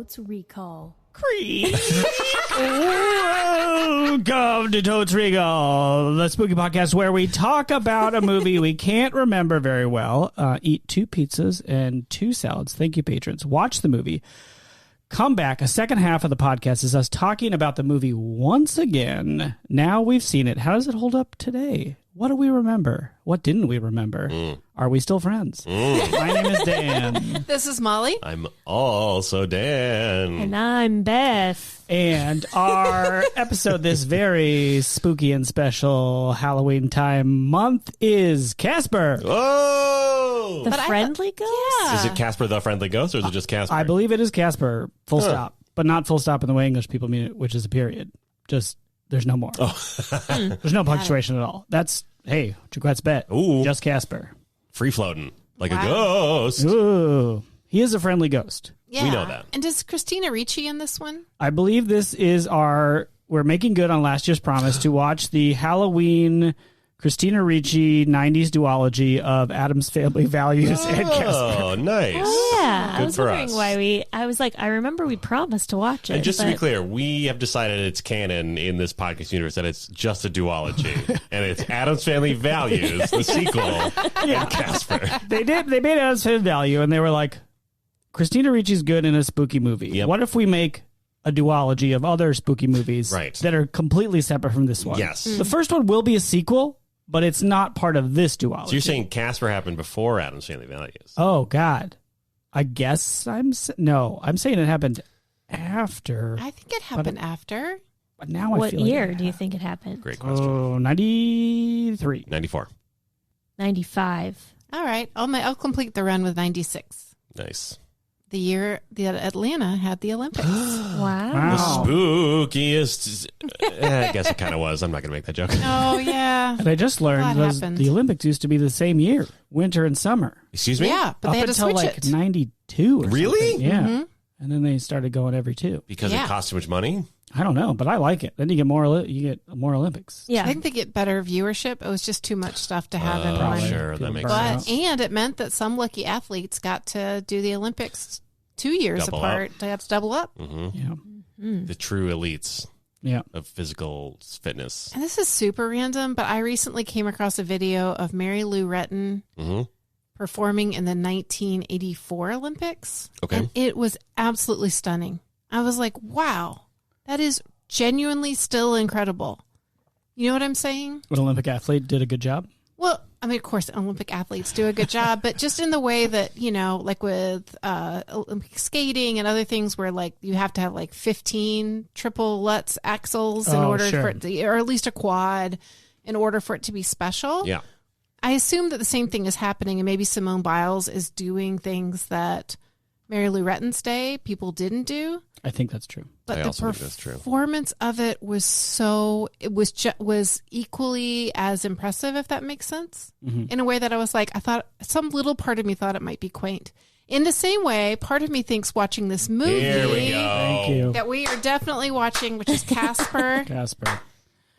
Totes Recall. Welcome to Totes Recall, the spooky podcast where we talk about a movie we can't remember very well, eat 2 pizzas and 2 salads. Thank you, patrons. Watch the movie. Come back. A second half of the podcast is us talking about the movie once again. Now we've seen it. How does it hold up today? What do we remember? What didn't we remember? Are we still friends? My name is Dan. This is Molly. I'm also Dan. And I'm Beth. And our episode this very spooky and special Halloween time month is Casper. Oh! The friendly ghost? Yeah. Is it Casper the Friendly Ghost, or is it just Casper? I believe it is Casper, full stop. But not full stop in the way English people mean it, which is a period. Just, there's no more. There's no punctuation at all. That's, hey, Jaquette's bet. Ooh. Just Casper. Free floating like Wow. a ghost. Ooh. He is a friendly ghost. Yeah. We know that. And is Christina Ricci in this one? I believe this is we're making good on last year's promise to watch the Halloween Christina Ricci 90s duology of Addams Family Values and Casper. Oh, nice. Oh, yeah. I Good was for wondering us. why I was like, I remember we promised to watch it. And just to be but- clear, we have decided it's canon in this podcast universe that it's just a duology. And it's Addams Family Values, the sequel, and Casper. They made Addams Family Value, and they were like, Christina Ricci's good in a spooky movie. Yep. What if we make a duology of other spooky movies Right. that are completely separate from this one? Yes. The first one will be a sequel, but it's not part of this duology. So you're saying Casper happened before Addams Family Values? Oh, God. I guess I'm saying it happened after. I think it happened after. But now I What feel like year it do you think it happened? Great question. Oh, 93. 94. 95. All right. I'll complete the run with 96. Nice. The year that Atlanta had the Olympics. Wow. The spookiest. I guess it kind of was. I'm not going to make that joke. Oh, yeah. And I just learned What was happened? the Olympics used to be the same year, winter and summer. Excuse me? Yeah, but Up they had to until switch like it. 92 or Really? something. Yeah. Mhm. And then they started going every 2. Because Yeah. it costs too much money? I don't know, but I like it. Then you get more Olympics. Yeah. I think they get better viewership. It was just too much stuff to have in Probably. one. Sure, that People makes burn sense. out. But and it meant that some lucky athletes got to do the Olympics 2 years Double apart. They have to double up. Hmm. Yeah. The true elites Yeah. of physical fitness. And this is super random, but I recently came across a video of Mary Lou Retton Hmm. performing in the 1984 Olympics. Okay. And it was absolutely stunning. I was like, wow, that is genuinely still incredible. You know what I'm saying? An Olympic athlete did a good job. Well, I mean, of course, Olympic athletes do a good job, but just in the way that, you know, like with Olympic skating and other things where, like, you have to have, like, 15 triple Lutz axles in Oh, order sure. for it to, or at least a quad in order for it to be special. Yeah. I assume that the same thing is happening, and maybe Simone Biles is doing things that Mary Lou Retton's day people didn't do. I think that's true. But I the also think that's true. performance of it was was equally as impressive, if that makes sense. Mm-hmm. In a way that I was like, I thought some little part of me thought it might be quaint. In the same way, part of me thinks watching this movie Here we go. Thank you, that we are definitely watching, which is Casper, Casper.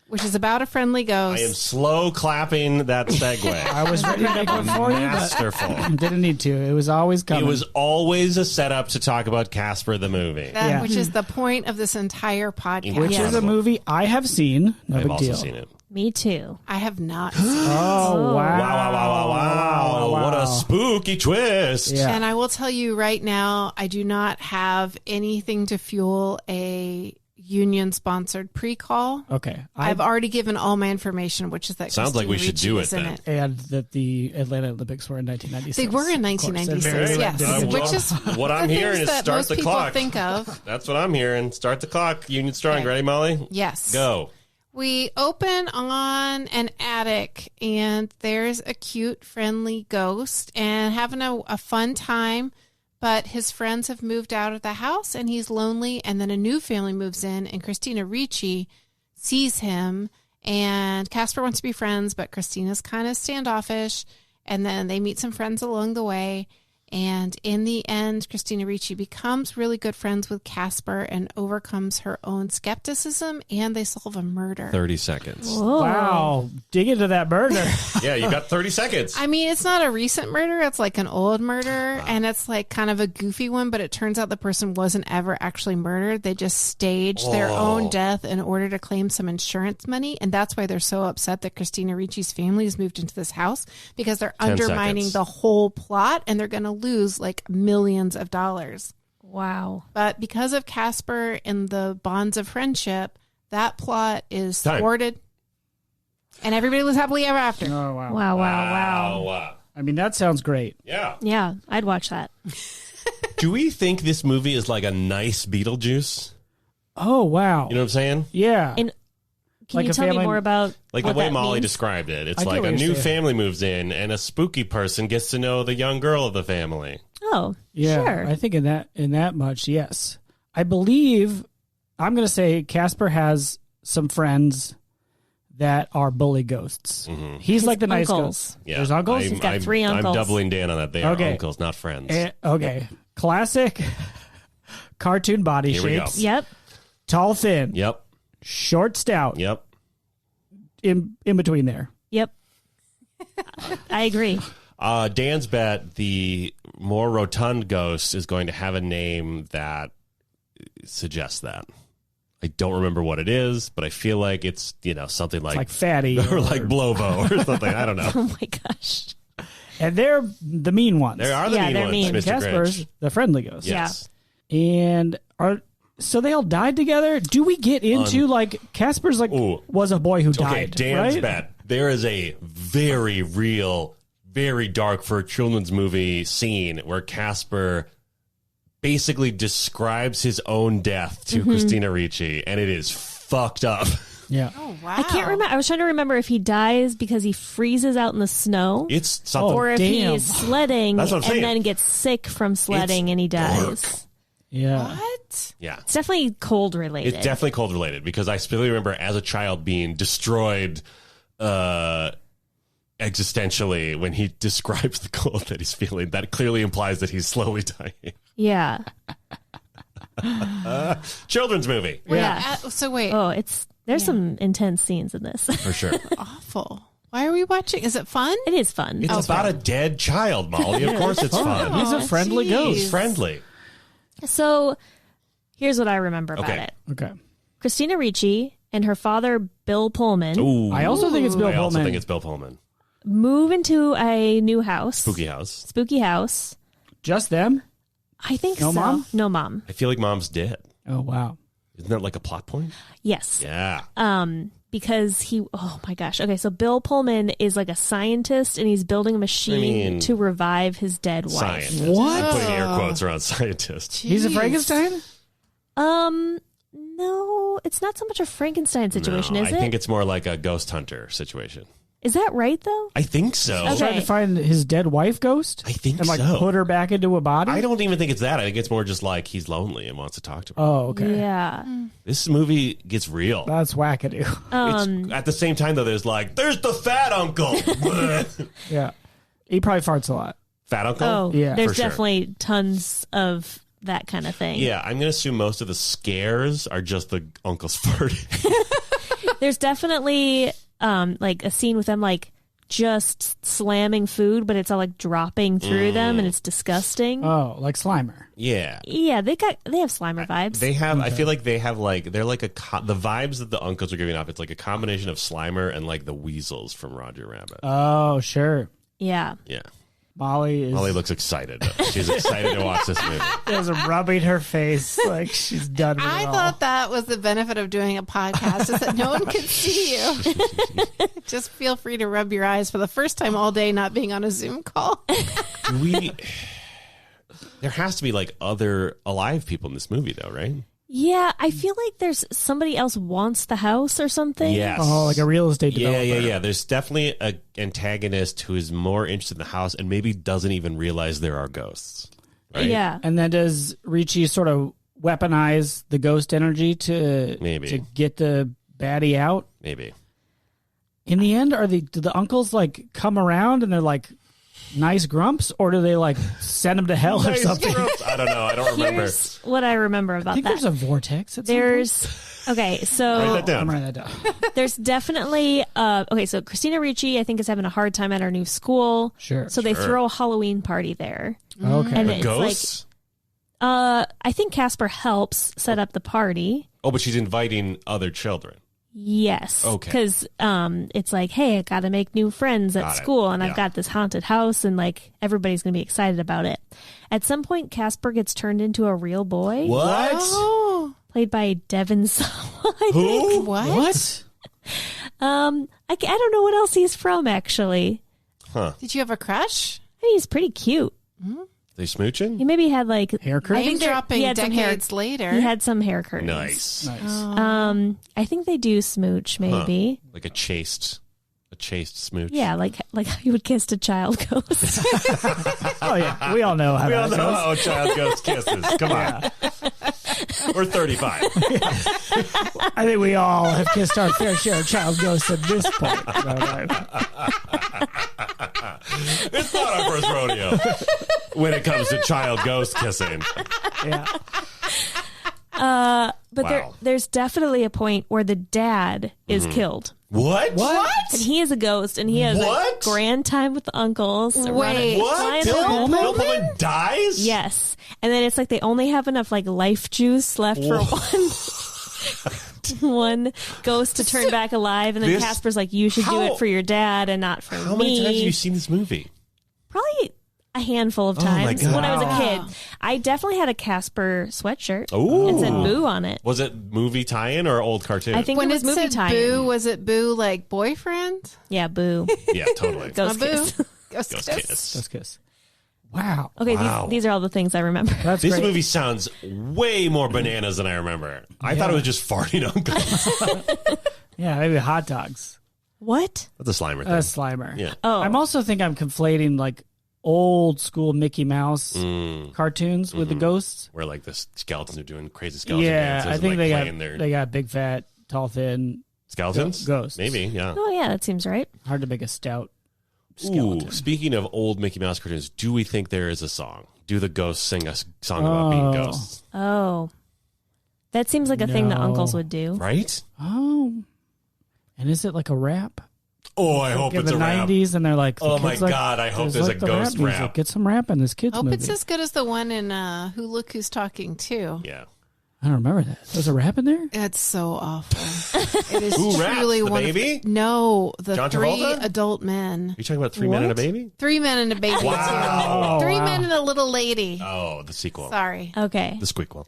which is about a friendly I am ghost. slow clapping that segue. I was ready to make one for you, but Masterful. didn't need to. It was always coming. It was always a setup to talk about Casper the movie. Yeah. Which is the point of this entire podcast. Which is a Incredible. movie I have seen. No I've big also deal. seen it. Me too. I have not. Oh, wow. Wow. What a spooky twist. Yeah. And I will tell you right now, I do not have anything to fuel a union-sponsored pre-call. Okay. I've already given all my information, which is that Sounds like we Christina should do Ricci it is in then. And that the Atlanta Olympics were in 1996. They were in Of course. 1996, Very yes. did a good Which job. is What I'm the hearing things is that start most the people clock. think of. That's what I'm hearing. Start the clock. Union Strong. Okay. Ready, Molly? Yes. Go. We open on an attic, and there's a cute, friendly ghost and having a fun time. But his friends have moved out of the house, and he's lonely. And then a new family moves in, and Christina Ricci sees him. And Casper wants to be friends, but Christina's kind of standoffish. And then they meet some friends along the way. And in the end, Christina Ricci becomes really good friends with Casper and overcomes her own skepticism, and they solve a murder. 30 seconds. Whoa. Wow. Dig into that murder. Yeah, you got 30 seconds. I mean, it's not a recent murder. It's like an old murder, and it's like kind of a goofy one, but it turns out the person wasn't ever actually murdered. They just staged their own death in order to claim some insurance money, and that's why they're so upset that Christina Ricci's family has moved into this house, because they're 10 undermining seconds. the whole plot, and they're going to lose like millions of dollars. Wow. But because of Casper and the bonds of friendship, that plot is Time. thwarted, and everybody lives happily ever after. Oh, wow. Wow, wow, wow. Wow. I mean, that sounds great. Yeah. Yeah, I'd watch that. Do we think this movie is like a nice Beetlejuice? Oh, wow. You know what I'm saying? Yeah. And can Like you a tell me family- more about Like what the way that Molly means? described it. It's I get like what a you're new saying. family moves in and a spooky person gets to know the young girl of the family. Oh, Yeah, sure. I think in that much, yes. I believe I'm going to say Casper has some friends that are bully ghosts. He's His like the nice uncles. ghost. Yeah. There's uncles. He's got three uncles. I'm doubling down on that. They are Okay. uncles, not friends. Okay, classic cartoon body Here we go. shapes. Yep. Tall, thin, Yep. short, stout. Yep. In between there. Yep. I agree. Dan's bet the more rotund ghost is going to have a name that suggests that. I don't remember what it is, but I feel like it's, something It's like fatty. or like Blovo or something. I don't know. Oh my gosh. And they're the mean ones. There are the Yeah, mean they're ones, mean. Mr. Casper's Grinch. the friendly ghost. Yes. And so they all died together? Do we get into like Casper's like Ooh. was a boy who Okay, died? Dan's right? bet. There is a very real, very dark for a children's movie scene where Casper basically describes his own death to Christina Ricci, and it is fucked up. Yeah. Oh, wow. I can't remember. I was trying to remember if he dies because he freezes out in the snow, It's something. or if damn. he's sledding That's what I'm saying. and then gets sick from sledding and he dies. Yeah. What? Yeah. It's definitely cold related. It's definitely cold related because I specifically remember as a child being destroyed existentially when he describes the cold that he's feeling. That clearly implies that he's slowly dying. Yeah. Children's movie. Wait, Yeah. so wait, Oh, there's some intense scenes in this. For sure. awful. Why are we watching? Is it fun? It is fun. It's about a dead child, Molly. Of course it's fun. He's a Oh, friendly geez. ghost. He's friendly. So here's what I remember about Okay. it. Okay. Christina Ricci and her father, Bill Pullman, Ooh. I also think it's Bill I also Pullman. think it's Bill Pullman. move into a new house. Spooky house. Just them? I think No so. mom? No mom. I feel like mom's dead. Oh wow. Isn't that like a plot point? Yes. Yeah. Because oh my gosh. Okay, so Bill Pullman is like a scientist and he's building a machine mean, to revive his dead wife. Scientist. What? I'm putting air quotes around scientist. He's a Frankenstein? No, it's not so much a Frankenstein situation, No, is I it? think it's more like a ghost hunter situation. Is that right though? I think so. Okay. Trying to find his dead wife ghost? I think and like so. put her back into a body? I don't even think it's that. I think it's more just like he's lonely and wants to talk to her. Oh, okay. Yeah. This movie gets real. That's wackadoo. It's, at the same time, though, there's the fat uncle. Yeah. He probably farts a lot. Fat uncle? Oh, Yeah. there's For sure. definitely tons of that kind of thing. Yeah, I'm going to assume most of the scares are just the uncle's farting. There's definitely like a scene with them like just slamming food, but it's all like dropping through them and it's disgusting. Oh, like Slimer. Yeah. Yeah, they have Slimer vibes. They have, I feel like they have they're like the vibes that the uncles are giving off. It's like a combination of Slimer and like the weasels from Roger Rabbit. Oh, sure. Yeah. Yeah. Molly Molly looks excited. She's excited to watch this movie. is rubbing her face like she's done with I it all. thought that was the benefit of doing a podcast, is that no one could see you. Just feel free to rub your eyes for the first time all day, not being on a Zoom call. There has to be like other alive people in this movie, though, right? Yeah, I feel like there's somebody else wants the house or something. Yes. Oh, like a real estate developer. Yeah. There's definitely an antagonist who is more interested in the house and maybe doesn't even realize there are ghosts. Right? Yeah. And then does Ricci sort of weaponize the ghost energy to get the baddie out? Maybe. In the end, do the uncles like come around and they're like nice grumps, or do they like send them to hell or Nice something? grumps. I don't know. I don't remember. Here's what I remember I about think that. there's a vortex. At some Okay, Write so that down. point. I'm writing that down. there's definitely okay. So Christina Ricci, I think, is having a hard time at her new school. Sure. So they throw a Halloween party there, Okay. and The it's ghosts? I think Casper helps set up the party. Oh, but she's inviting other children. Yes. Okay. Because it's like, hey, I got to make new friends at Got it. school, and Yeah. I've got this haunted house, and like everybody's gonna be excited about it. At some point, Casper gets turned into a real boy, What? Oh, played by Devin Sawa. I think. Who? what? I don't know what else he's from actually. Did you have a crush? I mean, he's pretty cute. They smooching? He maybe had like Hair curls? I think Name dropping he had some hair. decades later. He had some hair curtains. Nice. Nice. I think they do smooch, maybe. Like a chaste smooch. Yeah, like how you would kiss a child ghost. Oh yeah, we all know how We that all know goes. how a child ghost kisses. Come on. We're 35. I think we all have kissed our fair share of child ghosts at this point. It's not our first rodeo when it comes to child ghost kissing. Yeah. But Wow. there's definitely a point where the dad is killed. What? And he is a ghost, and he has What? a grand time with the uncles. Wait, What? Flying Bill around. Pullman dies? Yes. And then it's like they only have enough like life juice left for one ghost to turn back alive, and then This- Casper's like, you should do How- it for your dad and not for How me. many times have you seen this movie? Probably a handful of Oh my times God. when I was a kid. I definitely had a Casper sweatshirt. Ooh. It said Boo on it. Was it movie tie-in or old cartoon? I think when it it was movie said time. Boo, was it Boo like boyfriend? Yeah, Boo. Yeah, totally. Ghost Boo. kiss. Ghost Ghost kiss. kiss. Let's kiss. Wow. Okay, Wow. these are all the things I remember. That's This great. movie sounds way more bananas than I remember. I thought it was just farting uncles. Yeah, maybe hot dogs. What? That's a Slimer thing. Slimer. Yeah. Oh, I'm also think I'm conflating like old school Mickey Mouse cartoons with the ghosts. Where like the skeletons are doing crazy skeleton Yeah, dances I and, think like, playing their they got big fat, tall, thin. skeletons? ghosts. Maybe, yeah. oh yeah, that seems right. Hard to make a stout skeleton. Ooh, speaking of old Mickey Mouse cartoons, do we think there is a song? Do the ghosts sing a song about being ghosts? Oh, that seems like a thing that No. uncles would do. Right? Oh, and is it like a rap? Oh, I hope In it's the a rap. 90s, and they're like, the Oh my kids like- God, I hope there's a the ghost music. rap. Get some rap in this kids Hope movie. it's as good as the one in Who Look Who's Talking Too. Yeah. I don't remember that. There's a rap in there? It's so awful. It is Who raps? truly The one baby? of the the John three Travolta? adult men. You talking about Three Men and a Baby? 3 men and a baby. Wow. Too. Three wow. men and a little lady. Oh, the sequel. Sorry. Okay. The squeakquel.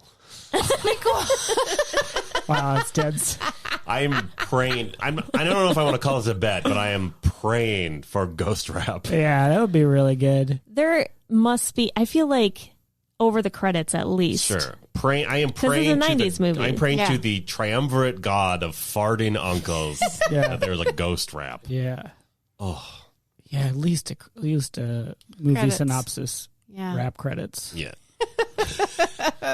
Wow, it's dense. I'm praying. I don't know if I want to call this a bet, but I am praying for ghost rap. Yeah, that would be really good. There must be. I feel like over the credits at least. Sure. Praying. I am it's praying a to 90s the, movie. I'm praying Yeah. to the triumvirate god of farting uncles Yeah. that there's a ghost rap. Yeah. Oh, Yeah, at least a movie Credits. synopsis, Yeah. rap credits. yeah.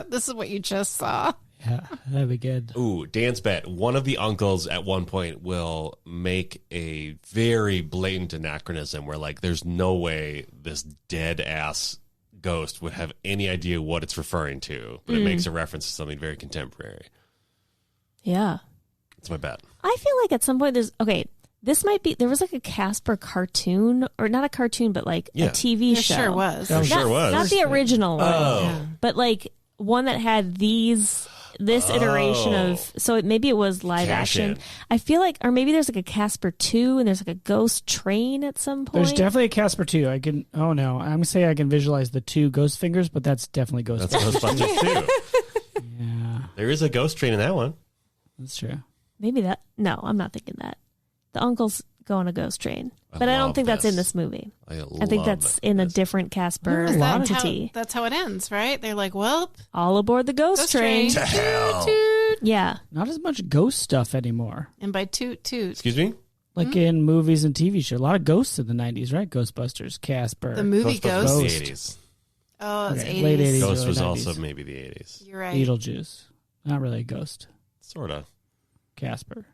This is what you just saw. Yeah, that'd be good. Ooh, Dan's bet. One of the uncles at one point will make a very blatant anachronism where, like, there's no way this dead ass ghost would have any idea what it's referring to, but it makes a reference to something very contemporary. Yeah. That's my bet. I feel like at some point this might be, there was like a Casper cartoon, or not a cartoon, but like Yeah. a TV There show. sure was. There sure was. Not the original one, Oh. but like one that had this iteration of, so maybe it was live Cash action. in. I feel like, or maybe there's like a Casper 2 and there's like a ghost train at some point. There's definitely a Casper 2. I can. Oh no, I'm gonna say I can visualize the 2 ghost fingers, but that's definitely ghost. That's Ghostbusters too. Yeah, There is a ghost train in that one. that's true. Maybe that, no, I'm not thinking that. The uncles go on a ghost train, but I love don't think that's in this. this movie. I think that's in a different Casper Is that entity. That's how it ends, right? They're like, well, All aboard the ghost, ghost train. train. To hell. Toot. Yeah. Not as much ghost stuff anymore. And by toot toot. Excuse me? Like in movies and TV shows, a lot of ghosts in the 90s, right? Ghostbusters, Casper. The movie Ghostbusters Ghost. was the 80s. Oh, it's Okay, 80s. late 80s. Ghost early was 90s. also maybe the 80s. You're right. Beetlejuice. Not really a ghost. Sort of. Casper.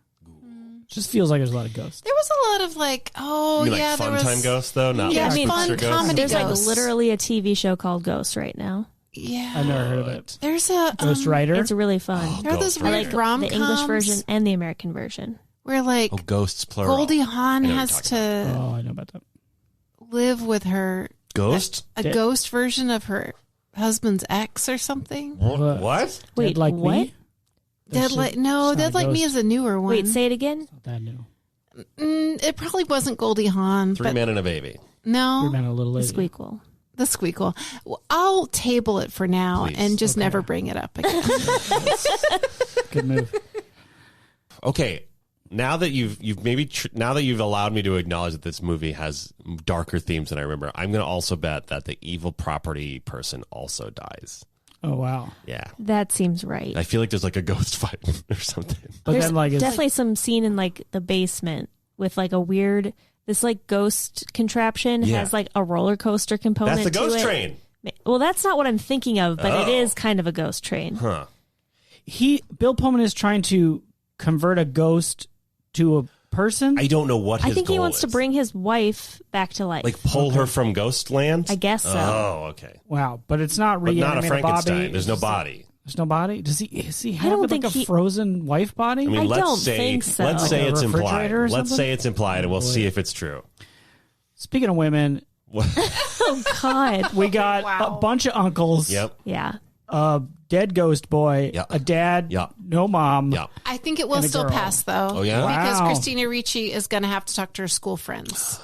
Just feels like there's a lot of ghosts. There was a lot of like, You mean yeah, like there fun was time ghosts though, not Yeah, like I mean, spookster fun ghosts. comedy There's like Ghosts. literally a TV show called Ghost right now. Yeah, I've never heard of it. there's a Ghost Rider. It's really fun. There are those Ghost I weird like rom-coms the English version and the American version. where like Oh, ghosts plural. Goldie Hawn I know what has you're to Oh, I know about that. live with her Ghost? a Dead. ghost version of her husband's ex or something. What? Wait, Dead Like what? Me? Dead like no, it's not Dead a Like Me ghost. is a newer one. Wait, say it again. Not that new. It probably wasn't Goldie Hawn, Three but men and a baby. no, We've been a little The lady. Squeakquel. the Squeakquel. Well, I'll table it for now Please. and just never bring it up again. Good move. Okay, now that you've maybe now that you've allowed me to acknowledge that this movie has darker themes than I remember, I'm going to also bet that the evil property person also dies. Oh, wow. Yeah, That seems right. I feel like there's like a ghost fight or something. But There's then, like, it's definitely some scene in like the basement with like a weird this like ghost contraption Yeah. has like a roller coaster component. That's the ghost to it. train, Well, that's not what I'm thinking of, but it Oh. is kind of a ghost train. huh? Bill Pullman is trying to convert a ghost to a person. I don't know what his I think he goal wants to is. bring his wife back to life. like pull her from ghost land. I guess so. Oh, okay. Wow, but it's not But not a reanimated Frankenstein. Bobby. There's no body. There's no body. Does he have don't like think a he- frozen wife body? I mean, I let's don't say think so. let's Like say a it's implied. refrigerator or Let's something? say it's implied, and we'll see if it's true. Speaking of women, Oh God. we got a bunch of uncles. Yep. Yeah. A dead ghost boy. Yeah. A dad. Yeah. No mom. Yeah. I think it will And a still girl. pass though. Oh, yeah? Because Wow. Christina Ricci is going to have to talk to her school friends.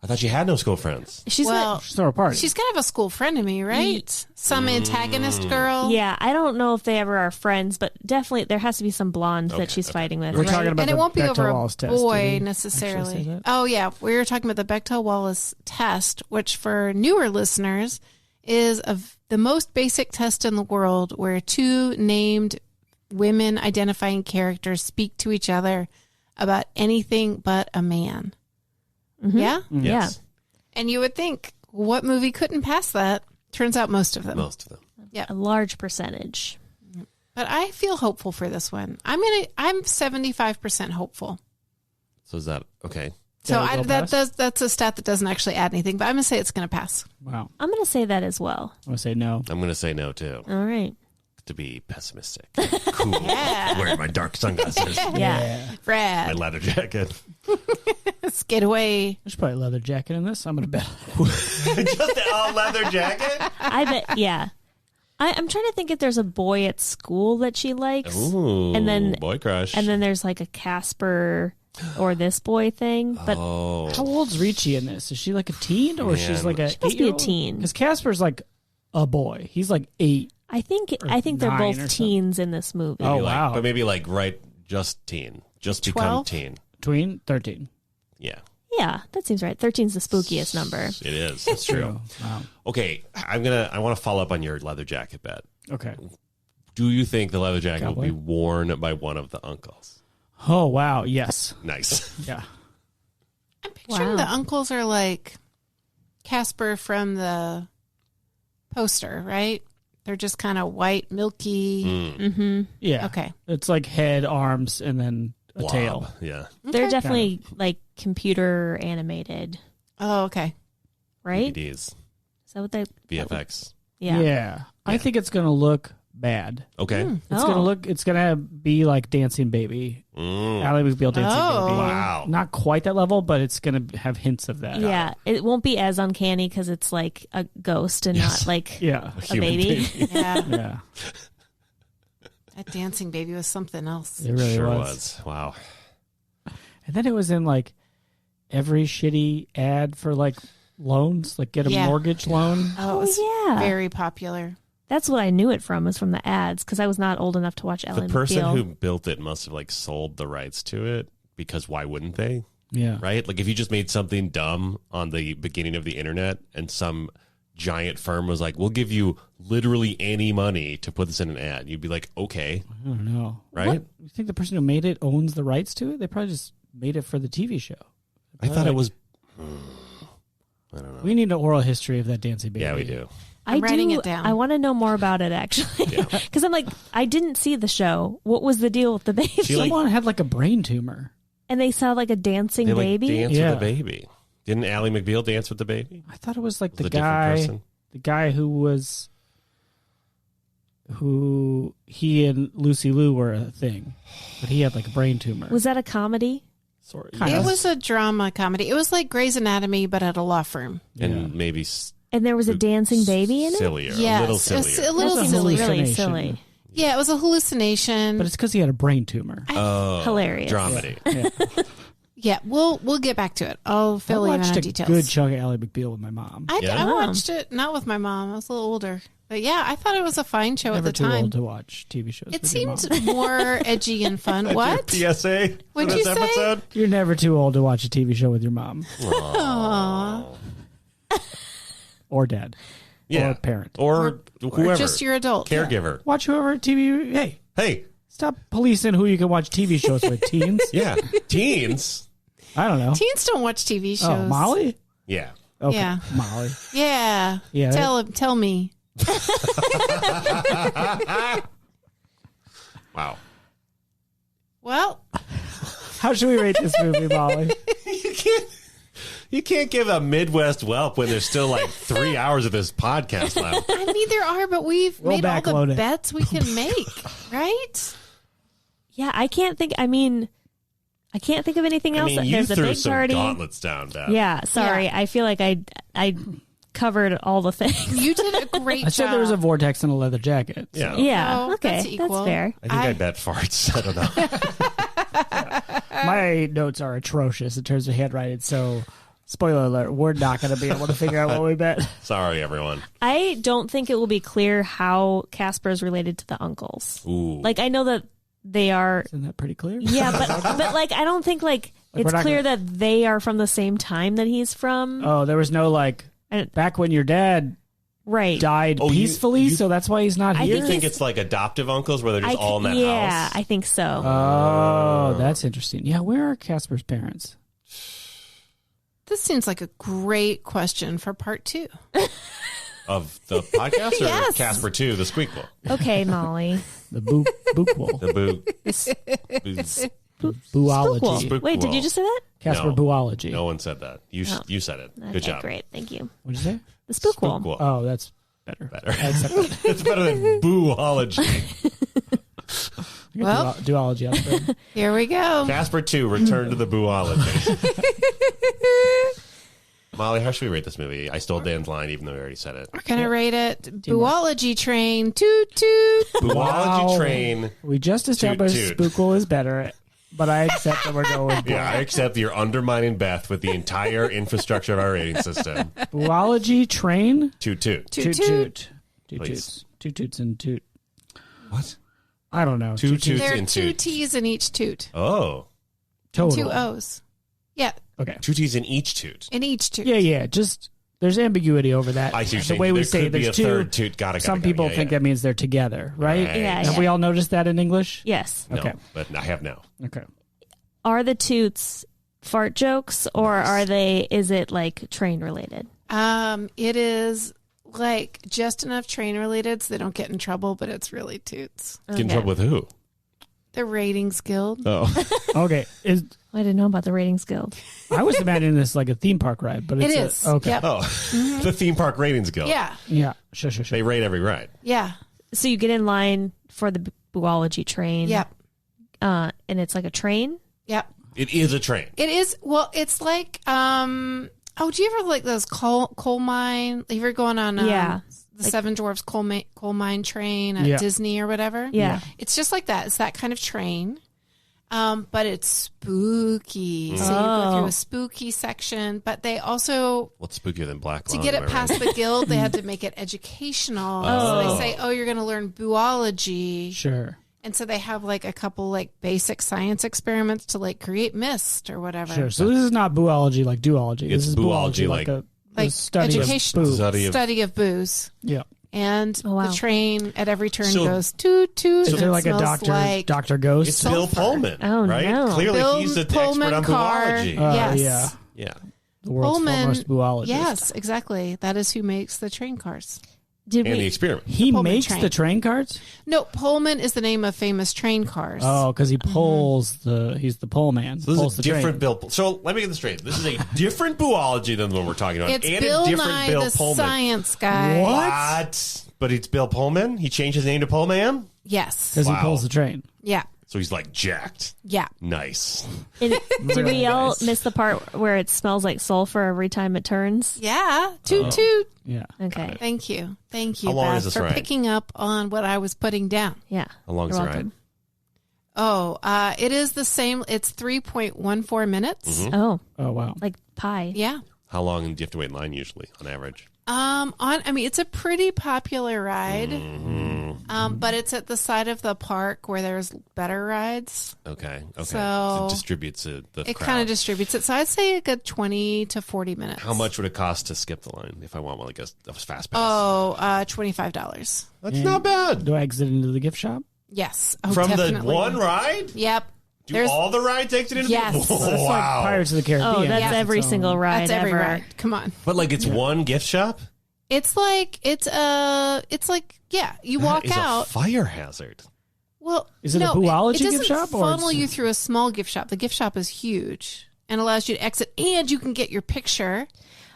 I thought you had no school friends. She's well, Just throw a party. she's going to have a school friend of me, right? Some antagonist girl. yeah, I don't know if they ever are friends, but definitely there has to be some blonde that she's fighting with. We're right? talking about And it the won't be over a Bechdel-Wallace test. Did boy we actually say necessarily. that? Oh, yeah. We were talking about the Bechdel-Wallace test, which for newer listeners is the most basic test in the world where two named women identifying characters speak to each other about anything but a man. Yeah? Yes. And you would think, what movie couldn't pass that? Turns out most of them. Most of them. A large percentage. But I feel hopeful for this one. I'm 75% hopeful. So is that okay? So Yeah, it'll pass? that's a stat that doesn't actually add anything, but I'm going to say it's going to pass. Wow. I'm going to say that as well. I'm going to say no. I'm going to say no too. All right. To be pessimistic. Cool. Wearing my dark sunglasses, Yeah. my Brad, leather jacket. skate away. There's probably a leather jacket in this. I'm going to bet. Just a leather jacket. I bet. Yeah. I'm trying to think if there's a boy at school that she likes, Ooh, And then- boy crush. and then there's like a Casper or this boy thing. But oh, How old's Ricci in this? Is she like a teen or Man. she's like a She must be a teen. Because Casper's like a boy. He's like 8. I think they're 9 or both something. teens in this movie. Oh, maybe like, wow. but maybe like right, just teen, just become 12? teen. Tween? 13. Yeah, Yeah, that seems right. 13's the spookiest number. it is. That's true. Wow. Okay, I want to follow up on your leather jacket bet. Okay. Do you think the leather jacket will Cowboy? be worn by one of the uncles? Oh, wow. Yes. Nice. Yeah. I'm picturing Wow. the uncles are like Casper from the poster, right? They're just kind of white, milky. Mm-hmm. Yeah. Okay. It's like head, arms, and then a Blob. tail. Yeah. They're definitely like computer animated, Oh, okay. right? DVDs, Is that what they? VFX. Yeah. I think it's going to look bad. Okay. It's going to be like Dancing Baby. Mm. Ally McBeal Dancing Oh. Baby. Wow. Not quite that level, but it's going to have hints of that. Yeah, it won't be as uncanny because it's like a ghost and not like Yeah. a Human baby. Yeah. Yeah. That dancing baby was something else. It really Sure was. was. Wow. And then it was in like every shitty ad for like loans, like get a Yeah. mortgage loan. Oh, it was yeah. very popular. That's what I knew it from, was from the ads, because I was not old enough to watch Ellen The person McBeal. who built it must have like sold the rights to it, because why wouldn't they? Yeah. Right? Like if you just made something dumb on the beginning of the internet and some giant firm was like, we'll give you literally any money to put this in an ad, you'd be like, okay, I don't know. right? What? You think the person who made it owns the rights to it? They probably just made it for the TV show. I thought it was. We need an oral history of that Dancing Baby. Yeah, we do. I'm writing it down. I want to know more about it, actually. Because I'm like, I didn't see the show. What was the deal with the baby? She, like- Someone had like a brain tumor. And they saw like a dancing They baby. dance Yeah. with the baby. Didn't Ally McBeal dance with the baby? I thought it was like Was the it a different guy, person? who he and Lucy Liu were a thing, but he had like a brain tumor. Was that a comedy? Sorry. Kind It of. was a drama comedy. It was like Grey's Anatomy, but at a law firm. And maybe And there was a dancing baby in it? sillier, Yes, a little it was sillier. a little That seems silly. really hallucination. silly. Yeah, it was a hallucination. But it's because he had a brain tumor. Oh, Hilarious. dramedy. Yeah. Yeah, we'll get back to it. I'll I fill you in watched on a details. good chunk of Ally McBeal with my mom. Yeah? I watched it not with my mom. I was a little older, but yeah, I thought it was a fine show Never at the too time. old to watch TV shows. It with your seemed mom. more edgy and fun. What? PSA for What'd this you say? episode? You're never too old to watch a TV show with your mom Aw. or dad Yeah. or parent. Or whoever. Or just your adult. caregiver. Watch whoever TV. Hey, Hey, stop policing who you can watch TV shows with. Teens. yeah. Teens. I don't know. Teens don't watch TV shows. Oh, Molly. Yeah. Okay, Yeah. Molly. Yeah. Yeah, Tell me. Wow. Well, How should we rate this movie, Molly? You can't give a Midwest whelp when there's still like 3 hours of this podcast left. I mean there are, but we've We'll made all backload the it. bets we can make, right? Yeah, I can't think of anything I else. mean, you There's a threw big some party. gauntlets down, Beth. Yeah, sorry. Yeah. I feel like I covered all the things. You did a great I job. said there was a vortex and a leather jacket. so- Yeah. Yeah, Oh, okay, that's that's equal. fair. I think I bet farts. I don't know. My notes are atrocious in terms of handwriting, so spoiler alert, we're not going to be able to figure out what we bet. Sorry, everyone. I don't think it will be clear how Casper is related to the uncles. Ooh. Like I know that they are. Isn't that pretty clear? Yeah, but like I don't think like Like, it's we're not clear that they are from the same time that he's from. Oh, there was no like And- back when your dad right. died Oh, you- peacefully, you- so that's why he's not I here. You think it's like adoptive uncles where they're just I all in that yeah, house? I think so. Oh, that's interesting. Yeah, where are Casper's parents? This seems like a great question for part 2. Of the podcast or Yes. Casper 2, the squeakquel? Okay, Molly. The Bookwool. The boo. Boology. Spookwool. Wait, did you just say that? Casper No. Boology. No one said that. You Oh. you said it. Okay, Good job. great. Thank you. What'd you say? The Spookwall. Spookquel. Oh, that's better. Better. I accept that. It's better than booology. I got Well. duology out there. Here we go. Casper 2, Return to the Booology. Molly, how should we rate this movie? I stole Dan's line, even though we already said it. We're going to rate it Boology Train. Toot toot. Booology Wow. train. We just established Toot. Spookle is better, but I accept that we're going with Yeah, I accept you're undermining Beth with the entire infrastructure of our rating system. Boology Train. Toot toot. Toot Toot toot. toot. Toot Please. toots. Toot toots and toot. What? I don't know. Two toots There are and 2 toot. T's in each toot. Oh. Total. 2 O's. Yeah, Okay. 2 T's in each toot. in each toot. Yeah. Just there's ambiguity over that. I see what you're the saying. way we There say could be there's a two. third toot. Got it. Some people think that means they're together, right? Right. Yeah, Have yeah. we all noticed that in English? Yes. No, Okay. but I have now. Okay. Are the toots fart jokes or is it like train related? It is like just enough train related so they don't get in trouble, but it's really toots. Get in Okay. trouble with who? The Ratings Guild. Oh. Okay. I didn't know about the Ratings Guild. I was imagining this like a theme park ride, but It it's is. okay. Yep. Oh. The Theme Park Ratings Guild. Yeah. Yeah. Sure. They rate every ride. Yeah. So you get in line for the Boology train. Yep. And it's like a train. Yep. It is a train. It is. Well, it's like, do you ever like those coal mine? You ever going on Yeah. the Seven Dwarfs coal mine train at Yeah. Disney or whatever? Yeah. It's just like that. It's that kind of train. But it's spooky. So you go Oh. through a spooky section, but they also, What's spookier than Black to Lung, get am it I past right? the guild, they had to make it educational. So Oh. they say, you're going to learn boology. Sure. And so they have like a couple like basic science experiments to like create mist or whatever. Sure. So this is not boology like duology. It's This is boology boology like a Like study education- of booze. Study of- booze. Yeah. And Oh, wow. the train at every turn So- goes toot toot. Is and there it like a smells Dr. Dr. Ghost? It's Bill Sulfur. Pullman, Oh, right? no. Clearly, Bill he's the Pullman expert on car. boology. Yes. Yeah. Yeah. The world's Pullman- foremost boologist. Yes, exactly. That is who makes the train cars. Did and the we? experiment. He Pullman makes train. the train carts? No, Pullman is the name of famous train cars. Oh, because he pulls he's the pull man. So this pulls is the a different train. Bill. So let me get this straight. This is a different Buology than the one we're talking about, It's and Bill a different Nye, Bill the Pullman. science guy. What? But it's Bill Pullman. He changed his name to Pullman, Yes. Because Wow. he pulls the train. Yeah. so he's like jacked. Yeah. Nice. Did Really we all nice. miss the part where it smells like sulfur every time it turns? Yeah. Toot toot. Yeah. Okay. Thank you. Thank you, How long Beth, is this for ride? picking up on what I was putting down. Yeah. How long is You're the ride? welcome. Oh, it is the same. It's 3.14 minutes. Mm-hmm. Oh, Oh, wow. like pie. Yeah. How long do you have to wait in line usually, on average? It's a pretty popular ride. Mm-hmm. But it's at the side of the park where there's better rides. Okay. So- it distributes the It crowd. kind of distributes it. So I'd say a good 20 to 40 minutes. How much would it cost to skip the line if I want one like a fast pass? Oh, $25. That's not bad. Do I exit into the gift shop? Yes. Oh, From definitely. the one ride? Yep. Do There's- all the rides exit into Yes. the That's That's like wow. Pirates of the Caribbean. Oh, that's Yeah. every So- single ride That's every ever. ride. Come on. But like it's one gift shop? It's like you walk That is out. a fire hazard. Well, Is it a no, Buology it gift doesn't shop, or funnel it's- you through a small gift shop. The gift shop is huge and allows you to exit, and you can get your picture.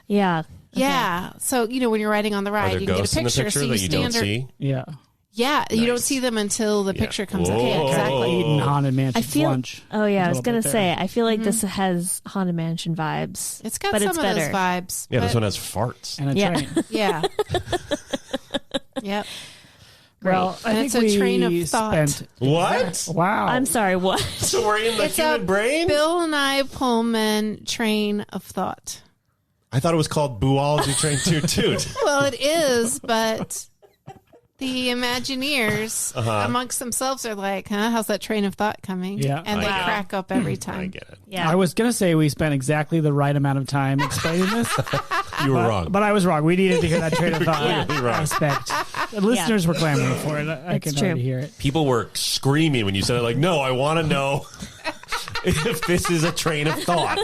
Yeah. Yeah, so when you're riding on the Are ride, there you can get ghosts a in the picture. picture So you that you don't stand see? Yeah. Yeah, you don't Nice. see them until the Yeah. picture comes up. Whoa. Yeah, exactly. Eating Haunted I Mansion's feel. lunch. Oh yeah, I A was little gonna bit say. there. I feel like this has Haunted Mansion vibes. It's got but some it's of better. those vibes. Yeah, this but- one has farts. And a Yeah. train. Yeah. Yep. Well, I And think it's a train of we thought. spent. What? Wow. I'm sorry. What? So we're in the It's a human brain? Bill Nye Pullman train of thought. I thought it was called Buology Train Toot Toot. Well, it is, but the Imagineers amongst themselves are like, huh, how's that train of thought coming? Yeah. And they I get it. crack up every I time. get it. Yeah. I was going to say we spent exactly the right amount of time explaining this, You were wrong. but I was wrong. We needed to hear that train of thought Clearly wrong. aspect. The listeners were clamoring for it. I It's can true. already hear it. People were screaming when you said it, like, no, I want to know if this is a train of thought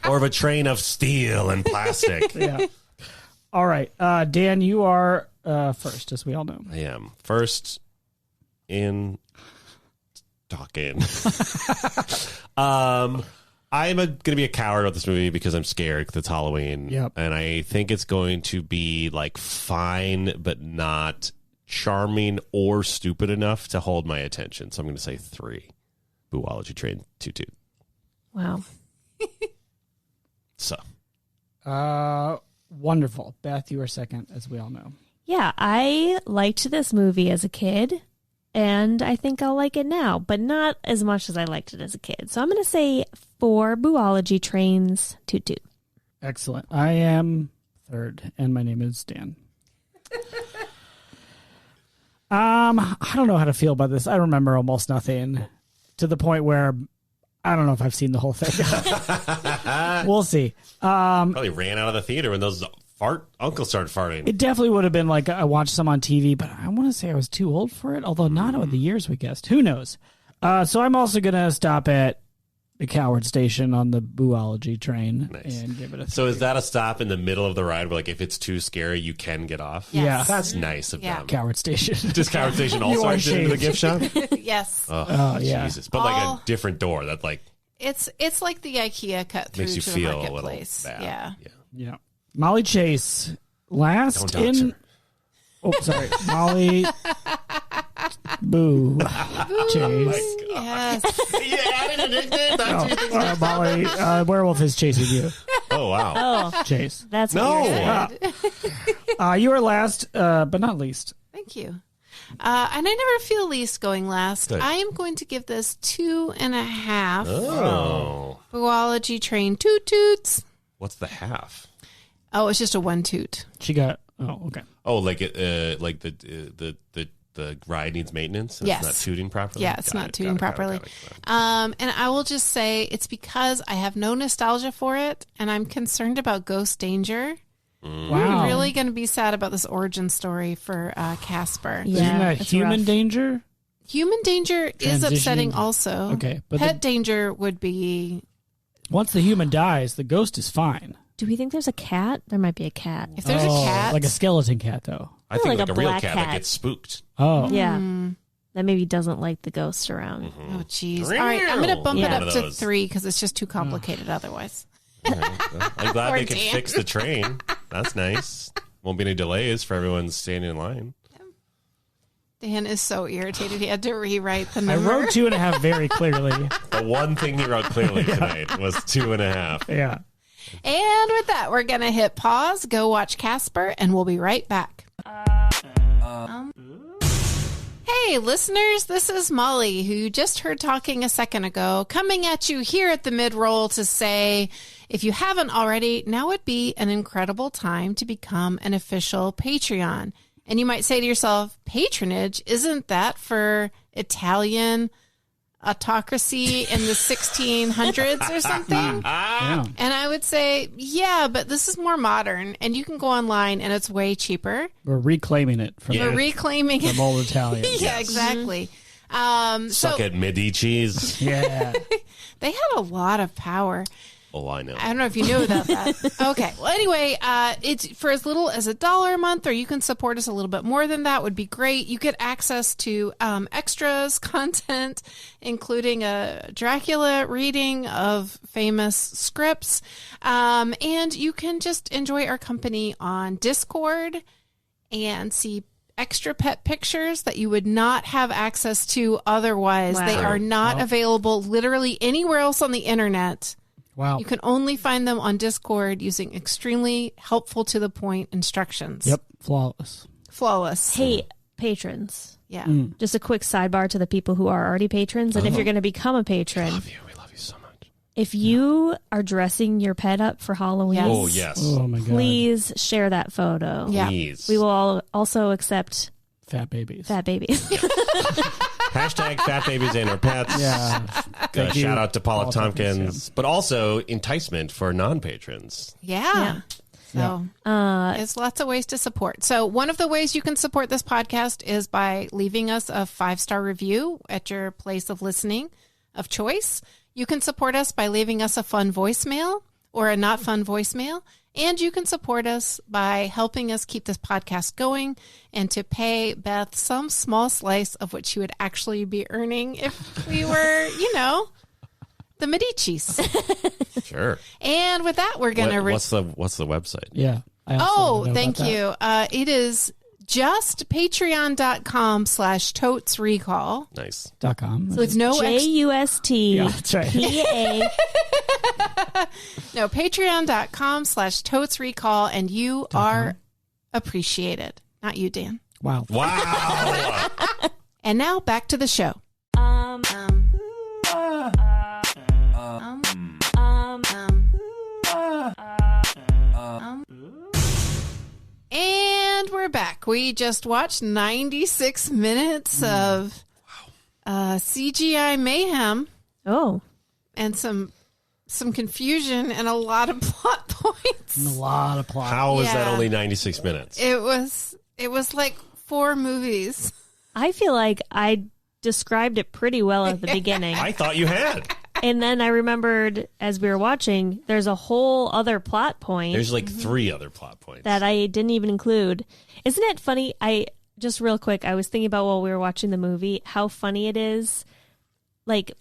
or if a train of steel and plastic. Yeah. All right. Dan, you are first, as we all know. I am. First in talking. I'm going to be a coward about this movie because I'm scared because it's Halloween. Yep. And I think it's going to be like fine, but not charming or stupid enough to hold my attention. So I'm going to say 3. Buology Train Toot Toot. Wow. So. Wonderful. Beth, you are second, as we all know. Yeah, I liked this movie as a kid, and I think I'll like it now, but not as much as I liked it as a kid. So I'm going to say 4 Buology Trains Toot Toot. Excellent. I am third, and my name is Dan. I don't know how to feel about this. I remember almost nothing, to the point where I don't know if I've seen the whole thing. We'll see. Probably ran out of the theater when those uncles started farting. It definitely would have been like I watched some on TV, but I want to say I was too old for it, although not over the years we guessed. Who knows? So I'm also going to stop at the Coward Station on the Buology train Nice. and give it a So is that a stop in the middle of the ride where, like, if it's too scary, you can get off? Yes. Yeah. That's nice of Yeah. them. Coward Station. Does Coward Station You also are exit into the gift shop? Yes. Oh, yeah. Jesus. But, like, All- a different door that, like, It's like the IKEA cut through makes you to feel the a little marketplace. bad. Yeah. Yeah. Molly Chase, last Don't dox in. her. Oh, sorry. Molly. Boo. Chase. Yes. You added a nickname? Oh, Molly. Werewolf is chasing you. Oh, wow. Oh, Chase. that's No. what you're saying. You are last, but not least. Thank you. And I never feel least going last. Good. I am going to give this 2.5 Oh. Buology Train Toot Toots. What's the half? Oh, it's just a 1 toot. She got. Oh, okay. Oh, like it, like the ride needs maintenance. And Yes. It's not tooting properly. Yeah, it's Got not it, tooting got it, properly. got it. And I will just say it's because I have no nostalgia for it, and I'm concerned about Ghost Danger. Wow. I'm really going to be sad about this origin story for Casper. Yeah, Isn't that it's human rough. danger? Human danger is upsetting Transitioning. also. Okay, but Pet danger would be once the human dies, the ghost is fine. Do we think there's a cat? There might be a cat. If there's a cat, like a skeleton cat, though. I think like like a a real black cat, cat. that gets spooked. Oh, Yeah. That maybe doesn't like the ghosts around. oh jeez. All right, I'm going to bump Yeah. it One up of to those. 3 because it's just too complicated otherwise. I'm glad Poor they could Dan. fix the train. That's nice. Won't be any delays for everyone standing in line. Dan is so irritated. He had to rewrite the I number. wrote 2.5 very clearly. The one thing he wrote clearly tonight was 2.5. Yeah. And with that, we're going to hit pause, go watch Casper, and we'll be right back. Hey, listeners, this is Molly, who you just heard talking a second ago, coming at you here at the mid-roll to say, if you haven't already, now would be an incredible time to become an official Patreon. And you might say to yourself, patronage, isn't that for Italian autocracy in the 1600s or something? Yeah. And I would say, yeah, but this is more modern, and you can go online, and it's way cheaper. We're reclaiming it from, We're reclaiming from old Italians. yeah, exactly. Suck So at Medici's. Yeah. they had a lot of power. Oh, I know. I don't know if you knew about that. Okay. Well, anyway, it's for as little as $1 a month, or you can support us a little bit more than that would be great. You get access to extras, content, including a Dracula reading of famous scripts. And you can just enjoy our company on Discord and see extra pet pictures that you would not have access to otherwise. Wow. They are not available literally anywhere else on the internet. Wow. You can only find them on Discord using extremely helpful to the point instructions. Yep. Flawless. Flawless. Hey, patrons. Yeah. Just a quick sidebar to the people who are already patrons. And if you're going to become a patron, We love you so much. if you are dressing your pet up for Halloween, Yes. Oh, yes. Oh, my God. please share that photo. Yeah. Please. We will also accept Fat babies. fat babies. Hashtag fat babies and our pets. Yeah. Thank you, Shout out to Paula Paula Tompkins, Tompkins, but also enticement for non-patrons. Yeah. So there's lots of ways to support. So one of the ways you can support this podcast is by leaving us a 5-star review at your place of listening of choice. You can support us by leaving us a fun voicemail or a not fun voicemail. And you can support us by helping us keep this podcast going and to pay Beth some small slice of what she would actually be earning if we were, the Medicis. Sure. And with that, we're going to... What's the website? Yeah. I also know about thank that. you. It is just patreon.com/totesrecall. Nice. .com. So it's no JUST. Yeah, that's right. PA. no patreon.com/totesrecall, and you are appreciated. Not you, Dan. Wow. Wow. And now back to the show. And we're back. We just watched 96 minutes of CGI mayhem Oh, and some confusion and a lot of plot points. A lot of plot. How is that Yeah. only 96 minutes? It was like 4 movies. I feel like I described it pretty well at the beginning. I thought you had. And then I remembered as we were watching, there's a whole other plot point There's like 3 other plot points. that I didn't even include. Isn't it funny? Just real quick, I was thinking about while we were watching the movie, how funny it is. Like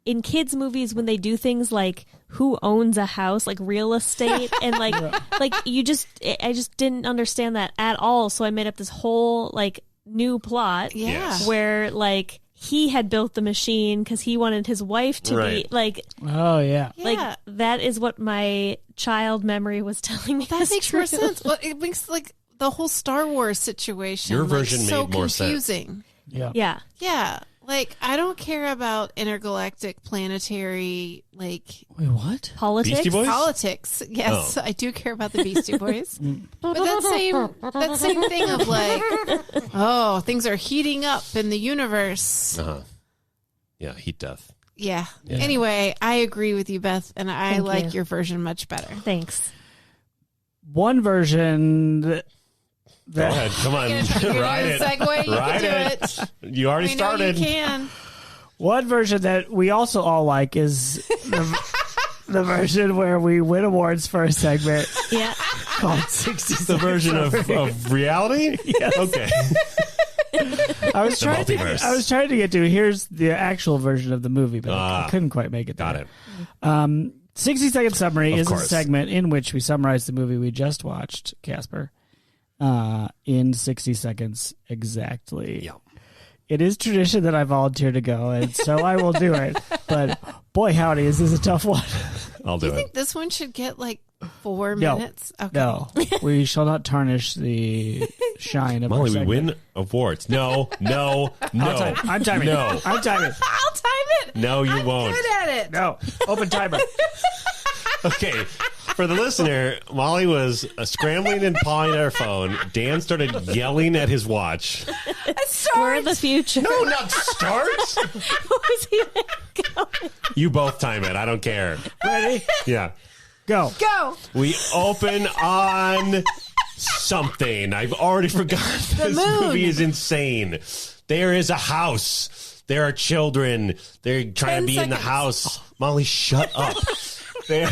in kids' movies, when they do things like who owns a house, like real estate, and like I just didn't understand that at all. So I made up this whole like new plot Yeah. Yes. where like he had built the machine because he wanted his wife to be Right. like Oh, yeah. Yeah. that is what my child memory was telling me. That was makes true. more sense. Well, it makes like the whole Star Wars situation. Your like, version so made more sense. confusing. Yeah. Yeah. Yeah. Like I don't care about intergalactic planetary like Wait, what? Politics. Beastie Boys? politics. Yes, Oh. I do care about the Beastie Boys. But that same thing of like, oh, things are heating up in the universe. Uh-huh. Yeah, heat death. Yeah. Anyway, I agree with you, Beth, and I Thank like you. your version much better. Thanks. One version that Go ahead. Come on. You're Ride gonna it. segue. You Ride can do it. it. You already I know started. you can. one version that we also all like is the version where we win awards for a segment Yeah. called 60 The version of reality? Yes. Okay. I was trying to get to here's the actual version of the movie, but I couldn't quite make it there. Got it. 60-second summary is course. a segment in which we summarize the movie we just watched, Casper, in 60 seconds exactly. Yeah. It is tradition that I volunteer to go, and so I will do it. But boy, howdy, is this a tough one? I'll Do do you it. think this one should get like 4 No. minutes? Okay. No, we shall not tarnish the shine of our Molly, we segment. win awards. No. I'm timing. No. I'm timing. I'll time it. No, you won't. Good at it. No, open timer. Okay. For the listener, Molly was scrambling and pawing at her phone. Dan started yelling at his watch. We're in the future. No, not start. What was he going? You both time it. I don't care. Ready? Yeah. Go. Go. We open on something. I've already forgotten. This moon. movie is insane. There is a house. There are children. They're trying to 10 be in the seconds. house. Molly, shut up. There.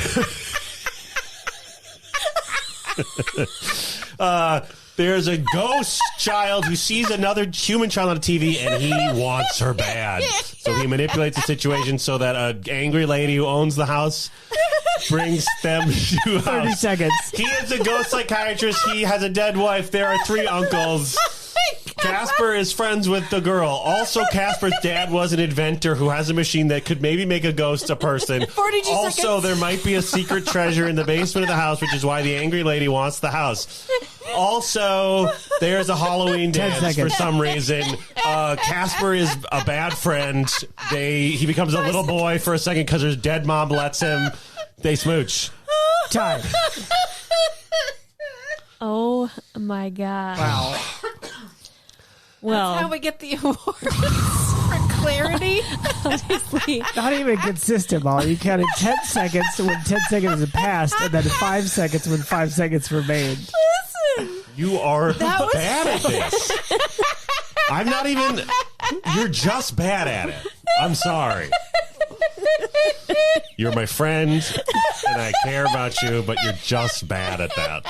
There's a ghost child who sees another human child on a TV and he wants her bad. So he manipulates the situation so that an angry lady who owns the house brings them to a 30 house. seconds. He is a ghost psychiatrist. He has a dead wife. There are 3 uncles. Casper is friends with the girl. Also, Casper's dad was an inventor who has a machine that could maybe make a ghost a person. 42 Also, seconds. there might be a secret treasure in the basement of the house, which is why the angry lady wants the house. Also, there's a Halloween 10 dance for seconds. some reason. Casper is a bad friend. He becomes a little boy for a second because his dead mom lets him. They smooch. Time. Oh my god. Wow. Well, That's how we get the awards for clarity. obviously, Not even consistent, Molly. You counted 10 seconds when 10 seconds had passed, and then 5 seconds when 5 seconds remained. Listen. You are That was- bad at this. I'm not even. You're just bad at it. I'm sorry. You're my friend, and I care about you, but you're just bad at that.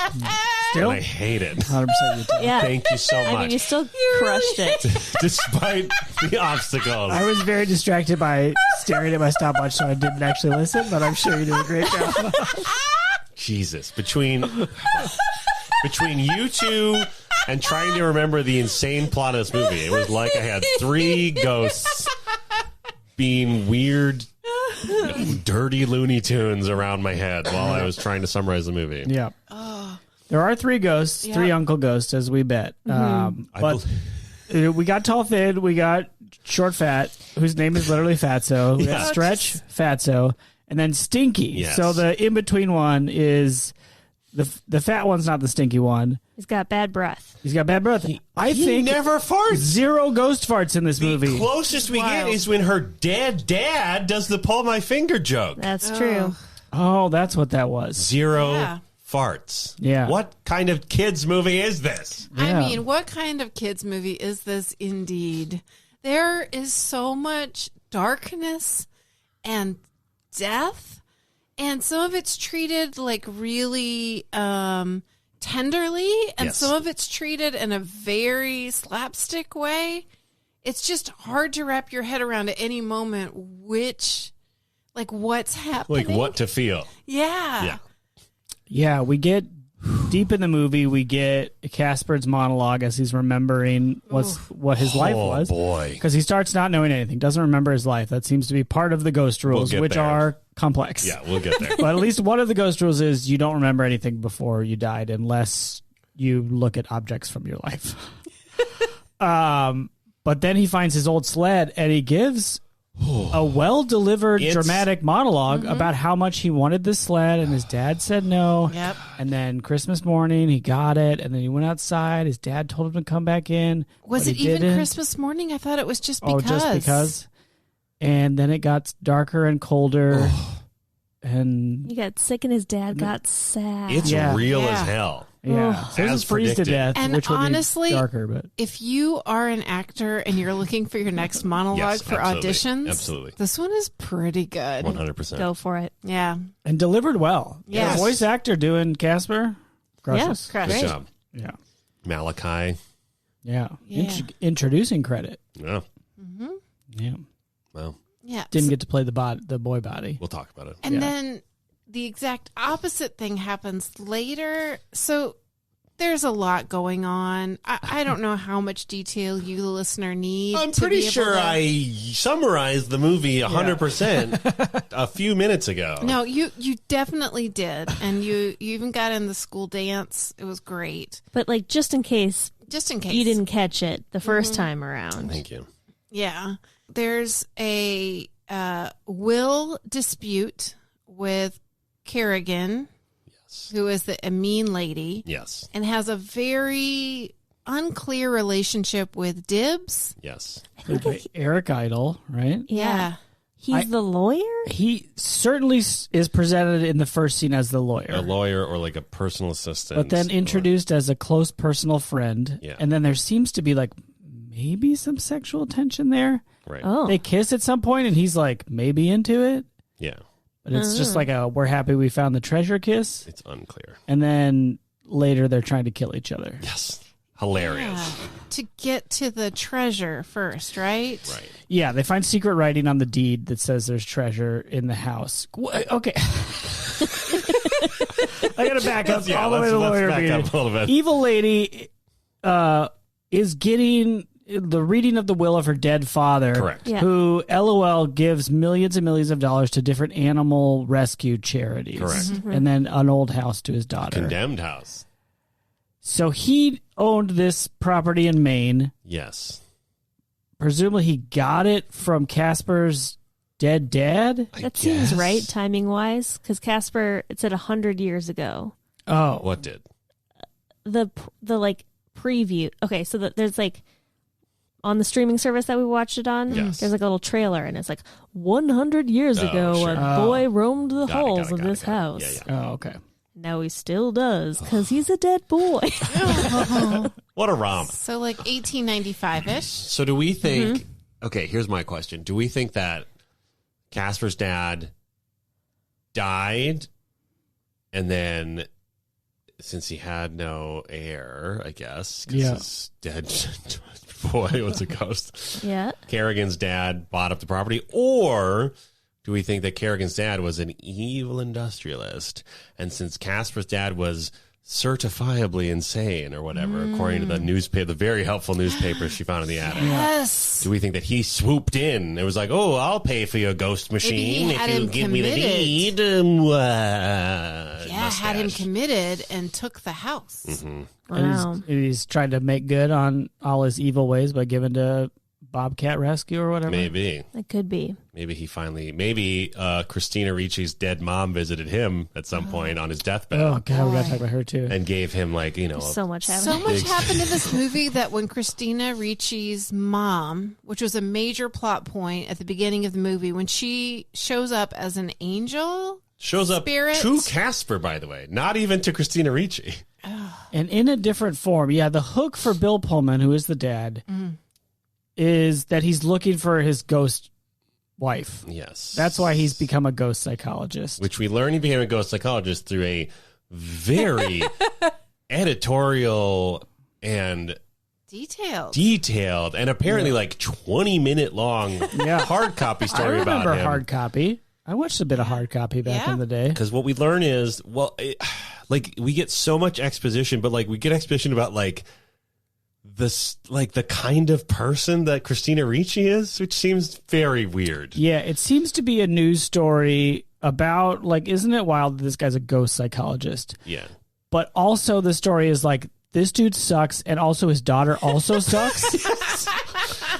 Still, And I hate it. 100% you do. yeah. Thank you so I mean, much. you still crushed it. Despite the obstacles. I was very distracted by staring at my stopwatch, so I didn't actually listen, but I'm sure you did a great job. Jesus. Between you two and trying to remember the insane plot of this movie, it was like I had 3 ghosts being weird, dirty Looney Tunes around my head while I was trying to summarize the movie. Yeah. There are 3 ghosts, 3 uncle ghosts, as we bet. But we got tall thin, we got short fat, whose name is literally Fatso. We got Yeah. stretch, Fatso, and then stinky. Yes. So the in between one is the fat one's not the stinky one. He's got bad breath. He's got bad breath. I He think never farts. 0 ghost farts in this The movie. closest we get Wild. is when her dead dad does the pull my finger joke. That's true. Oh, that's what that was. 0 Yeah. farts. Yeah. What kind of kids movie is this? Yeah. I mean, what kind of kids movie is this indeed? There is so much darkness and death, and some of it's treated like really tenderly, and Yes. some of it's treated in a very slapstick way. It's just hard to wrap your head around at any moment what's happening. Like what to feel. Yeah. Yeah. Yeah, we get deep in the movie. We get Casper's monologue as he's remembering what his life was. boy. Because he starts not knowing anything, doesn't remember his life. That seems to be part of the ghost rules, get which there. are complex. Yeah, we'll get there. But at least one of the ghost rules is you don't remember anything before you died unless you look at objects from your life. But then he finds his old sled and he gives a well-delivered It's- dramatic monologue about how much he wanted this sled and his dad said no. Yep. And then Christmas morning he got it and then he went outside. His dad told him to come back in. Was but it he even didn't. Christmas morning? I thought it was just Oh, because. just because? And then it got darker and colder. And He got sick and his dad got sad. It's Yeah. real Yeah. as hell. Yeah, so this As is freeze to predicted. death, And which would honestly, be darker, but if you are an actor and you're looking for your next monologue Yes, for absolutely. auditions, Absolutely. this one is pretty good. 100%. Go for it. Yeah. and delivered well. Yes. The voice actor doing Casper, crushes. Yes. Crush. Good Great. job. Yeah, Malachi. yeah. Yeah. Introducing credit. Yeah. Yeah, Well, Yeah. didn't get to play the boy body. we'll talk about it. And Yeah. then the exact opposite thing happens later. So there's a lot going on. I don't know how much detail you, the listener, need. I'm to pretty be able sure to- I summarized the movie 100% a few minutes ago. No, you definitely did, and you even got in the school dance. It was great. But like, just in case Just in case you didn't catch it the first time around. Thank you. Yeah, there's a will dispute with Kerrigan, Yes. who is a mean lady, Yes. and has a very unclear relationship with Dibbs. Yes. Played by Eric Idle, right? Yeah. He's the lawyer? He certainly is presented in the first scene as the lawyer. A lawyer or like a personal assistant. But then introduced as a close personal friend. Yeah. And then there seems to be like maybe some sexual tension there. Right. Oh. They kiss at some point and he's like maybe into it. Yeah. But it's just like a we're happy we found the treasure kiss. It's unclear. And then later they're trying to kill each other. Yes. Hilarious. Yeah. To get to the treasure first, right? Right. Yeah, they find secret writing on the deed that says there's treasure in the house. Okay. I gotta back up all the way to the lawyer back meeting. up a little bit. Evil lady is getting the reading of the will of her dead father, Correct. Yeah. who LOL gives millions and millions of dollars to different animal rescue charities. Correct. And then an old house to his daughter. Condemned house. So he owned this property in Maine. Yes. Presumably he got it from Casper's dead dad. I That seems guess. right, timing wise, because Casper, it said 100 years ago. Oh. What did? The like preview. Okay, so there's like on the streaming service that we watched it on. Yes. There's like a little trailer, and it's like 100 years Oh, ago, sure. a boy roamed the Got it, halls got it, of got it, this got it. house. Yeah, Oh, okay. Now he still does because he's a dead boy. What a romp. So like 1895-ish. So do we think okay, here's my question. Do we think that Casper's dad died and then since he had no heir, I guess, because Yeah. his dead boy was a ghost, Yeah. Kerrigan's dad bought up the property? Or do we think that Kerrigan's dad was an evil industrialist? And since Casper's dad was certifiably insane or whatever, according to the newspaper, the very helpful newspaper she found in the attic, Yes. do we think that he swooped in? It was like, oh, I'll pay for your ghost machine he if had you him give me the committed. deed. Yeah, had him committed and took the house. Mm-hmm. Wow. And he's trying to make good on all his evil ways by giving to Bobcat Rescue or whatever. Maybe. It could be. Maybe Christina Ricci's dead mom visited him at some point on his deathbed Oh, God, we got to talk about her, too. and gave him like, So much happening. So much happened in this movie that when Christina Ricci's mom, which was a major plot point at the beginning of the movie, when she shows up as an angel, shows up Spirit. to Casper, by the way, not even to Christina Ricci. And in a different form. Yeah, the hook for Bill Pullman, who is the dad, is that he's looking for his ghost wife. Yes. That's why he's become a ghost psychologist. Which we learned he became a ghost psychologist through a very editorial and detailed. and apparently like 20-minute long Yeah. hard copy I story about remember him. hard copy. I watched a bit of hard copy back Yeah. in the day. Because what we learn is, like we get so much exposition, but like we get exposition about like this, like the kind of person that Christina Ricci is, which seems very weird. Yeah, it seems to be a news story about, like, isn't it wild that this guy's a ghost psychologist? Yeah. But also the story is like, this dude sucks, and also his daughter also sucks.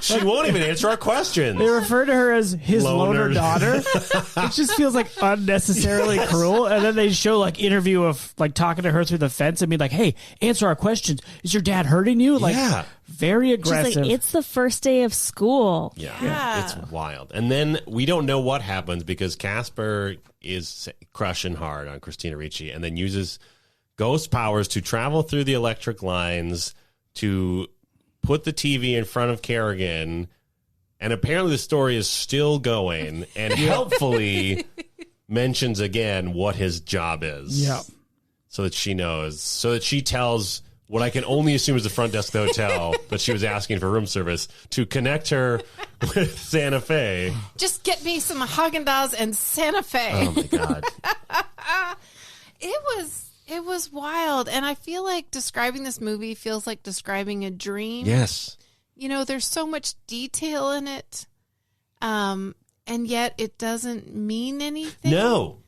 She won't even answer our questions. They refer to her as his loner Loner. daughter. It just feels like unnecessarily cruel. And then they show like interview of like talking to her through the fence and be like, "Hey, answer our questions. Is your dad hurting you?" Like, Yeah. very She's aggressive. like, it's the first day of school. Yeah, it's wild. And then we don't know what happens because Casper is crushing hard on Christina Ricci and then uses ghost powers to travel through the electric lines to put the TV in front of Kerrigan. And apparently the story is still going and helpfully mentions again what his job is. Yeah. So that she knows. So that she tells what I can only assume is the front desk of the hotel that she was asking for room service to connect her with Santa Fe. Just get me some Haagen-Dazs and Santa Fe. Oh, my God. It was wild. And I feel like describing this movie feels like describing a dream. Yes. You know, there's so much detail in it. And yet it doesn't mean anything. No.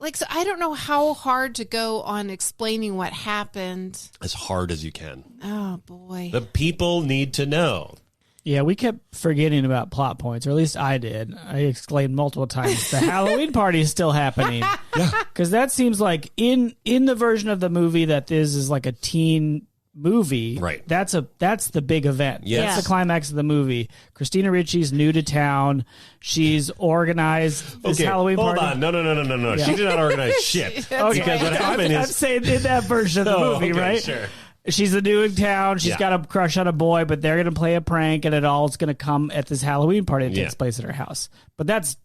Like, so I don't know how hard to go on explaining what happened. As hard as you can. Oh, boy. The people need to know. Yeah, we kept forgetting about plot points, or at least I did. I exclaimed multiple times, the Halloween party is still happening. Yeah. Because that seems like in the version of the movie that this is like a teen movie. Right. That's the big event. Yes. That's the climax of the movie. Christina Ricci's new to town. She's organized this Halloween hold party. on. No. Yeah. She did not organize shit. Okay, Because what happened I'm is... saying in that version of the Oh, movie, okay, right? sure. She's the new in town. She's Yeah. got a crush on a boy, but they're going to play a prank, and it all's going to come at this Halloween party that takes place at her house. But that's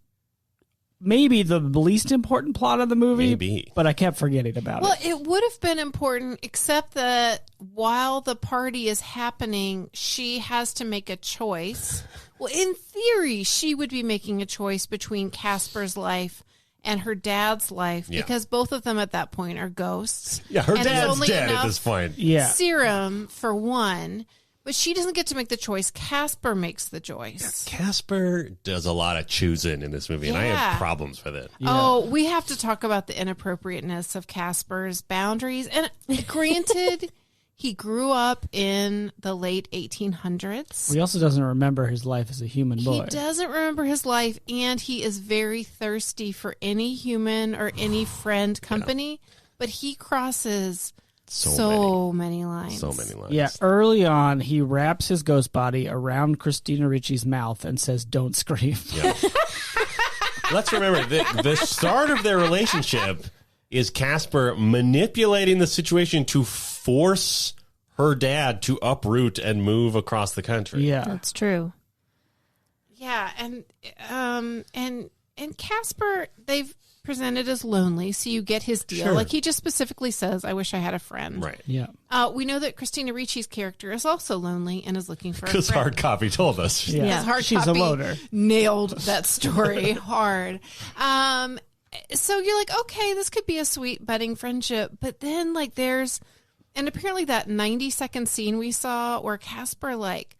maybe the least important plot of the movie. Maybe. But I kept forgetting about Well, it. it would have been important, except that while the party is happening, she has to make a choice. Well, in theory, she would be making a choice between Casper's life and her dad's life, Yeah. because both of them at that point are ghosts. Yeah, her And there's dad's only dead enough at this point. Yeah. serum for one, but she doesn't get to make the choice. Casper makes the choice. Casper does a lot of choosing in this movie, and I Yeah. have problems with it. Oh, we have to talk about the inappropriateness of Casper's boundaries. And granted, he grew up in the late 1800s. He also doesn't remember his life as a human boy. He doesn't remember his life, and he is very thirsty for any human or any friend company, but he crosses so many lines. So many lines. Yeah, early on, he wraps his ghost body around Christina Ricci's mouth and says, "Don't scream." Yeah. Let's remember the start of their relationship is Casper manipulating the situation to force her dad to uproot and move across the country. Yeah. That's true. Yeah, and Casper, they've presented as lonely, so you get his deal. Sure. Like, he just specifically says, "I wish I had a friend." Right. Yeah. We know that Christina Ricci's character is also lonely and is looking for a Because friend. hard copy told us. Yeah. Because hard She's copy a loner. nailed that story hard. So you're like, okay, this could be a sweet budding friendship, but then like and apparently that 90-second scene we saw where Casper, like,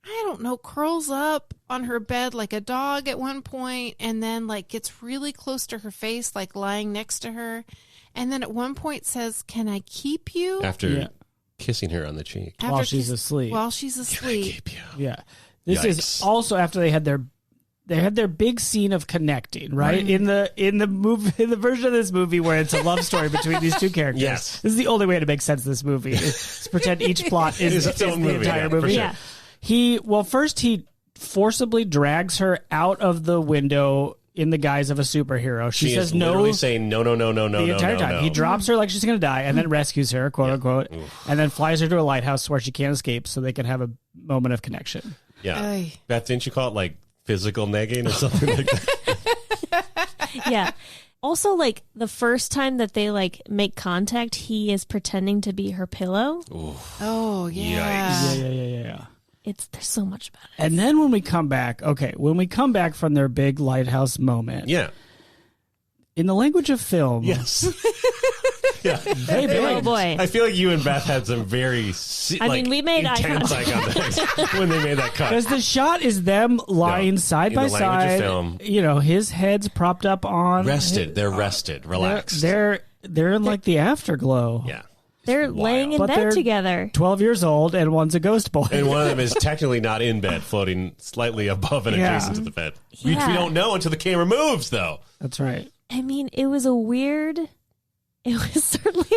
I don't know, curls up on her bed like a dog at one point, and then like gets really close to her face, like lying next to her, and then at one point says, "Can I keep you?" After kissing her on the cheek. After While she's asleep. While she's asleep. Keep you. Yeah. This is Yikes. also after they had their big scene of connecting, right? In the movie, in the version of this movie where it's a love story between these two characters. Yes. This is the only way to make sense of this movie. Is to pretend each plot is It's its own the movie, entire yeah, for movie. sure. First he forcibly drags her out of the window in the guise of a superhero. She She says is no literally saying no, the entire time. no. He drops her like she's going to die and then rescues her, quote unquote, and then flies her to a lighthouse where she can't escape so they can have a moment of connection. Yeah. Ay. Beth, didn't you call it like physical negging or something like that? Yeah. Also, like the first time that they like make contact, he is pretending to be her pillow. Oh, yeah. Yeah. There's so much about it. And then when we come back from their big lighthouse moment, Yeah. in the language of film, Yes. Yeah. they Oh big. boy. I feel like you and Beth had some very we made eye intense eye contact when they made that cut. Because the shot is them lying side in by the language of side. film. You know, his head's propped up on Rested. They're rested. Relaxed. They're in like the afterglow. yeah. They're Wild. laying in But they're- bed together. 12 years old and one's a ghost boy. And one of them is technically not in bed, floating slightly above and Yeah. adjacent to the bed. Which we Yeah. don't know until the camera moves, though. That's right. I mean, it was certainly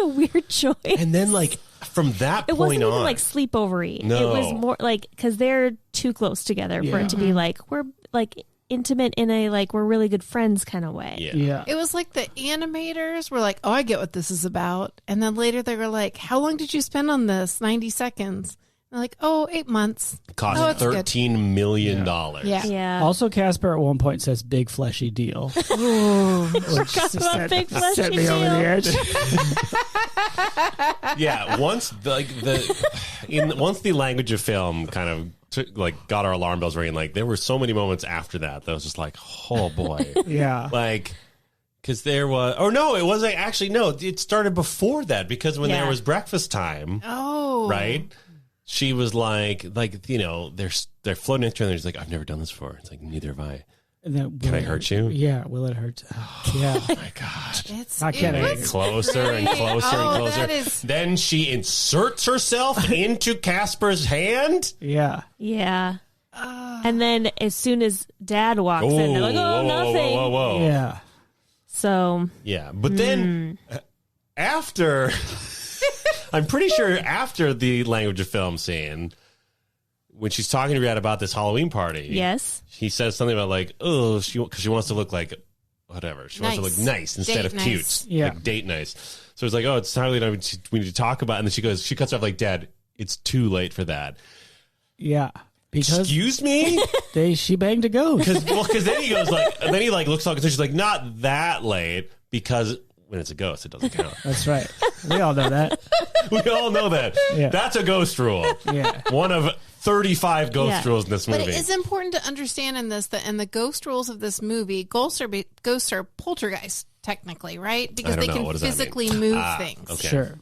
a weird choice. And then, like, from that It wasn't point even on, like sleepovery. No. It was more like, because they're too close together for Yeah. it to be like, we're like intimate in a like we're really good friends kind of way. Yeah. Yeah. It was like the animators were like, oh, I get what this is about. And then later they were like, how long did you spend on this? 90 seconds. They're like, 8 months. Cost Oh, it's good. $13 million. Yeah. Yeah. Also, Casper at one point says "big fleshy deal," which Forgot about big fleshy set me over the edge. Yeah, once once the language of film kind of got our alarm bells ringing, like there were so many moments after that was just like, oh boy. Yeah. Like, because there was, it wasn't actually, no, it started before that, because when there was breakfast time, Oh. right? She was like, you know, they're floating into each other. She's like, I've never done this before. It's like, neither have I. And then, Can I hurt you? Yeah. Will it hurt? Yeah. Oh my God. Not kidding. Closer and great. closer and Oh, closer. that is- Then she inserts herself into Casper's hand. Yeah. Yeah. And then as soon as Dad walks in, they're like, oh, nothing. Whoa. Yeah. So Yeah, but then after, I'm pretty sure after the language of film scene, when she's talking to Dad about this Halloween party, yes. he says something about like, oh, because she wants to look like whatever. She wants to look nice instead Date of nice. cute. Yeah. Like date nice. So it's like, oh, it's time we need to talk about it. And then she cuts off like, Dad, it's too late for that. Yeah. Because Excuse me? she banged a ghost. Because then he goes like, and then he like looks all concerned. She's like, not that late, because when it's a ghost, it doesn't count. That's right. We all know that. We all know that. Yeah. That's a ghost rule. Yeah. One of 35 ghost Yeah. rules in this movie. But it is important to understand in this that in the ghost rules of this movie, ghosts are poltergeists, technically, right? Because I don't they know. What can does that physically mean? move things. Okay. Sure.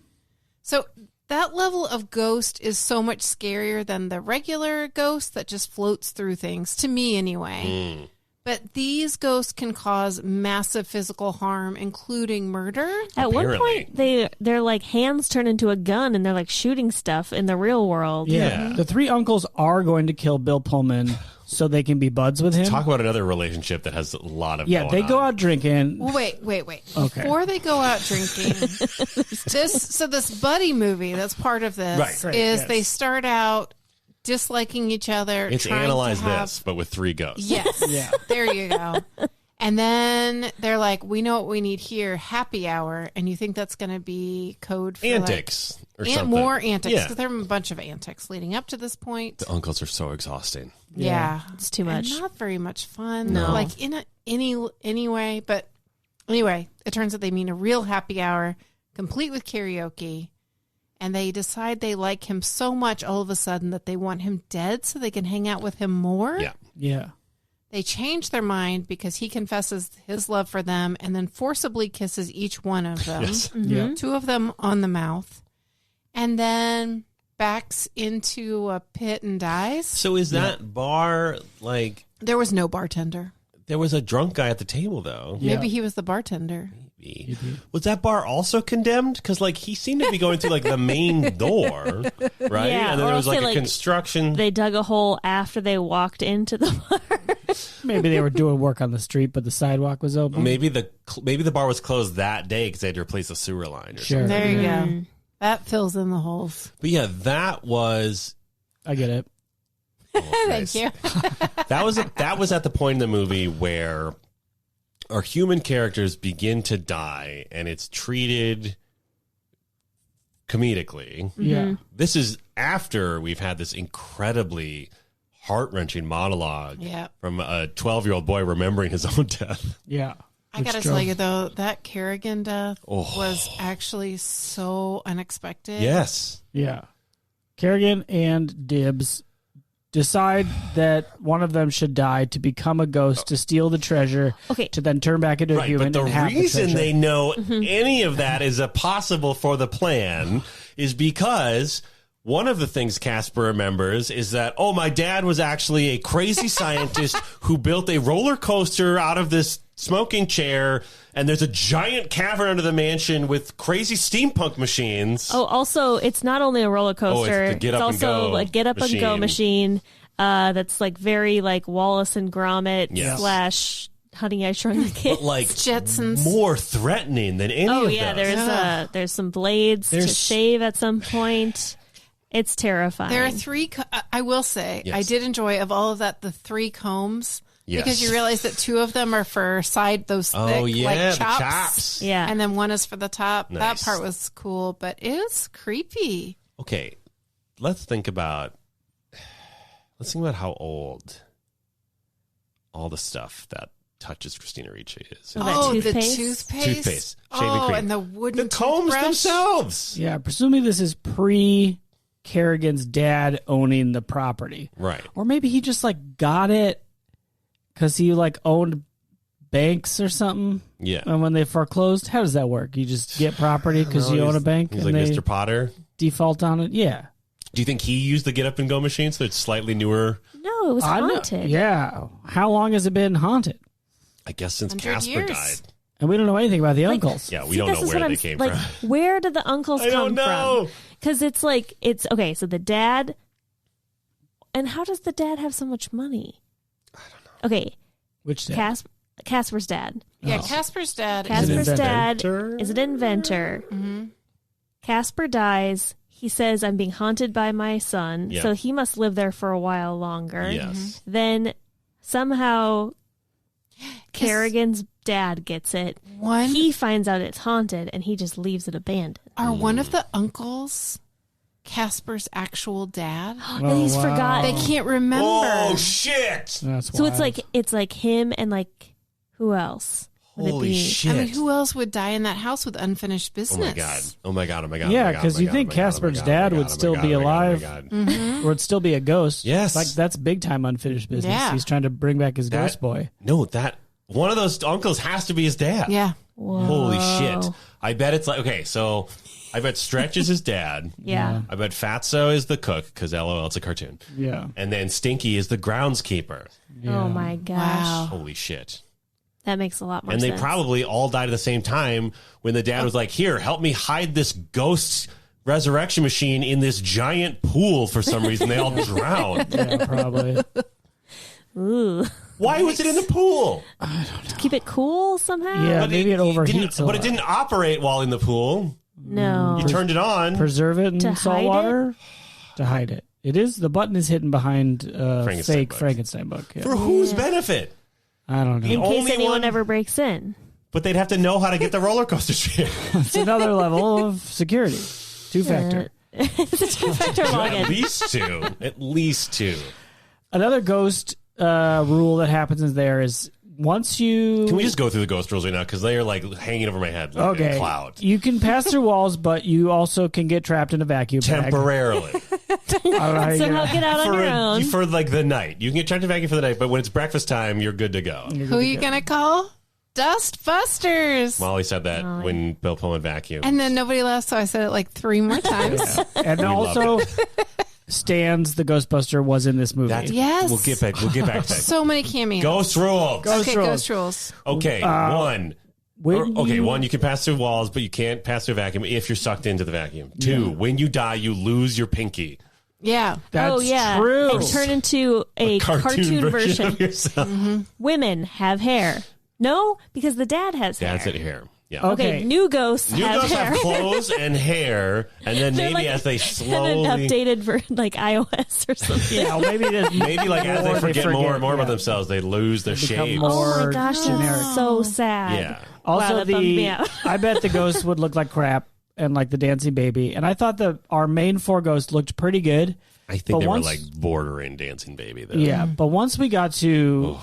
So that level of ghost is so much scarier than the regular ghost that just floats through things, to me anyway. But these ghosts can cause massive physical harm, including murder. At one Apparently. point, their like hands turn into a gun and they're like shooting stuff in the real world. Yeah. Yeah. The three uncles are going to kill Bill Pullman so they can be buds with him. Talk about another relationship that has a lot of Yeah, going they go on. out drinking. Well, wait. Okay. Before they go out drinking, this buddy movie that's part of this Right. is Yes. they start out disliking each other. It's trying to Analyze have- This, but with 3 ghosts. Yes. Yeah. There you go. And then they're like, we know what we need here, happy hour. And you think that's going to be code for Antics or like, something. more antics. Yeah. Because there are a bunch of antics leading up to this point. The uncles are so exhausting. Yeah. It's too And much. not very much fun. No. Like any way. But anyway, it turns out they mean a real happy hour, complete with karaoke. And they decide they like him so much all of a sudden that they want him dead so they can hang out with him more. Yeah. Yeah. They change their mind because he confesses his love for them and then forcibly kisses each one of them. Yes. Yeah. 2 of them on the mouth. And then backs into a pit and dies. So is that bar, like, There was no bartender. there was a drunk guy at the table, though. Yeah. Maybe he was the bartender. Was that bar also condemned? Because, like, he seemed to be going through, like, the main door, right? Yeah, and then or there was, else they, like, a like, construction. They dug a hole after they walked into the bar. Maybe they were doing work on the street, but the sidewalk was open. Maybe the bar was closed that day because they had to replace the sewer line or Sure. something. There you go. That fills in the holes. But, yeah, that was... I get it. Thank you. That was at the point in the movie where our human characters begin to die, and it's treated comedically. Yeah. This is after we've had this incredibly heart-wrenching monologue Yeah. from a 12-year-old boy remembering his own death. Yeah. I got to Which tell drove- you, though, that Kerrigan death Oh. was actually so unexpected. Yes. Yeah. Kerrigan and Dibbs decide that one of them should die to become a ghost to steal the treasure Okay. to then turn back into a Right, human but the and have reason the treasure. they know any of that is a possible for the plan is because one of the things Casper remembers is that, oh, my dad was actually a crazy scientist who built a roller coaster out of this smoking chair, and there's a giant cavern under the mansion with crazy steampunk machines. Oh, also, it's not only a roller coaster. the get up and also go a get up and go machine. That's like very like Wallace and Gromit Yes. / Honey I Shrunk the Kids. But like Jetsons. more threatening than any Oh of yeah, those. there's some blades to There's- shave at some point. It's terrifying. There are 3. I will say, Yes. I did enjoy of all of that. The 3 combs Because you realize that 2 of them are for those thick, like the chops. chops. Yeah. And then 1 is for the top. Nice. That part was cool, but it was creepy. Okay, let's think about how old all the stuff that touches Christina Ricci is. Oh, that the toothpaste? toothpaste. Shaving cream. And the wooden The combs toothbrush. themselves. Yeah, presumably this is pre Kerrigan's dad owning the property. Right. Or maybe he just like got it because he like owned banks or something. Yeah. And when they foreclosed, how does that work? You just get property because you own a bank He's and like they Mr. Potter. default on it? Yeah. Do you think he used the get up and go machine so it's slightly newer? No, it was I know. haunted. Yeah. How long has it been haunted? I guess since 100 Casper years. died. And we don't know anything about the uncles. Yeah, we See, don't this know is where what they I'm- came like, from. Where did the uncles I come don't know. from? Because it's okay. So the dad, and how does the dad have so much money? I don't know. Okay, Which dad? Casper's dad. Yeah, Casper's dad. Casper's inventor. dad is an inventor. Mm-hmm. Casper dies. He says, "I'm being haunted by my son," Yeah. so he must live there for a while longer. Yes. Then somehow Kerrigan's dad gets it. He finds out it's haunted, and he just leaves it abandoned. Are one of the uncles Casper's actual dad? And he's wow. forgotten. They can't remember. Oh, shit. That's So wild. it's like him and like who else? Would it Holy be? shit. I mean, who else would die in that house with unfinished Oh business? my god! Oh my god! Oh my god! Yeah, oh my God, 'cause oh my you God, think oh my God, Casper's oh my God, dad oh my would God, still oh my be God, oh my alive. God, oh my God. or it'd still be a ghost. Yes. Like that's big time unfinished business. Yeah. He's trying to bring back his That- ghost boy. No, that one of those uncles has to be his dad. Yeah. Whoa. Holy shit! I bet it's like so. I bet Stretch is his dad. Yeah. I bet Fatso is the cook because LOL, it's a cartoon. Yeah. And then Stinky is the groundskeeper. Oh my gosh. Wow. Holy shit! That makes a lot more And sense. they probably all died at the same time when the dad was like, "Here, help me hide this ghost resurrection machine in this giant pool." For some reason, they all drowned. Yeah, probably. Ooh. Why was it in the pool? To keep it cool somehow? Yeah, But maybe it overheats didn't- a But lot. it didn't operate while in the pool. No. You turned it on. Preserve it in To salt hide water to hide it. It is the button is hidden behind Frankenstein fake book. Frankenstein book. Yeah. For whose benefit? I don't know. In case only anyone one- ever breaks in. But they'd have to know how to get the roller coaster ship. It's another level of security. 2-factor. It's a two-factor At login. least two. At least two. Another ghost rule that happens in there is once you Can we just go through the ghost rules right now? Because they are like hanging over my head like a cloud. You can pass through walls, but you also can get trapped in a vacuum bag. Temporarily. I don't know how you Somehow get get out on your own. for like the night. You can get trapped in a vacuum for the night, but when it's breakfast time, you're good to go. Who are you going to call? Dustbusters. Molly said that when Bill Pullman vacuumed. And then nobody laughed, so I said it like 3 more times. And love also, Stans the Ghostbuster was in this movie. That's, Yes. We'll get back to that. So many cameos. Ghost rules. Okay, ghost rules. Okay, one. One, you can pass through walls, but you can't pass through a vacuum if you're sucked into the vacuum. Two, when you die, you lose your pinky. Yeah. That's oh, yeah. true. And turn into a cartoon version. of yourself. Women have hair. No, because the dad has hair. That's it here. Yeah. Okay, new ghosts New have ghosts hair. have clothes and hair, and then They're maybe like- as they and slowly, an updated for like iOS or something. Yeah, well, maybe there's maybe like as they Or forget more and more about yeah. themselves, they lose their become shape. more Oh my gosh, generic. that's so sad. Yeah. Also, that bummed me out. I bet the ghosts would look like crap and like the dancing baby. And I thought our main 4 ghosts looked pretty good. I think But they once- were like bordering Dancing Baby though. Yeah, but once we got to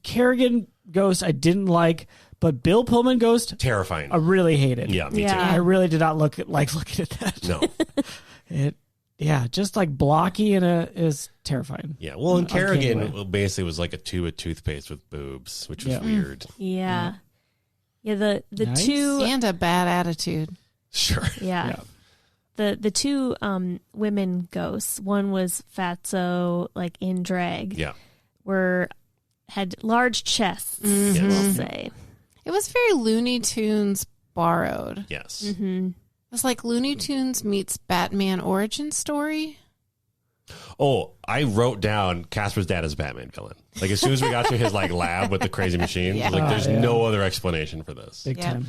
Kerrigan ghost, I didn't like, but Bill Pullman ghost, Terrifying. I really hated. Yeah, me Yeah. I really did not like looking at that. too. No. Just like blocky and is terrifying. Yeah. Well, and Uncanny Kerrigan basically was like a tube of toothpaste with boobs, which was Yeah. weird. Yeah. Yeah, the Nice. two And a bad attitude. Sure. yeah. The two women ghosts, one was Fatso like in drag. Yeah. Had large chests, Mm-hmm. we'll say. It was very Looney Tunes borrowed. Yes. Mm-hmm. It was like Looney Tunes meets Batman origin story. Oh, I wrote down Casper's dad as a Batman villain. Like as soon as we got to his like lab with the crazy machine, Yeah. like there's Yeah. no other explanation for this. Big Yeah. time.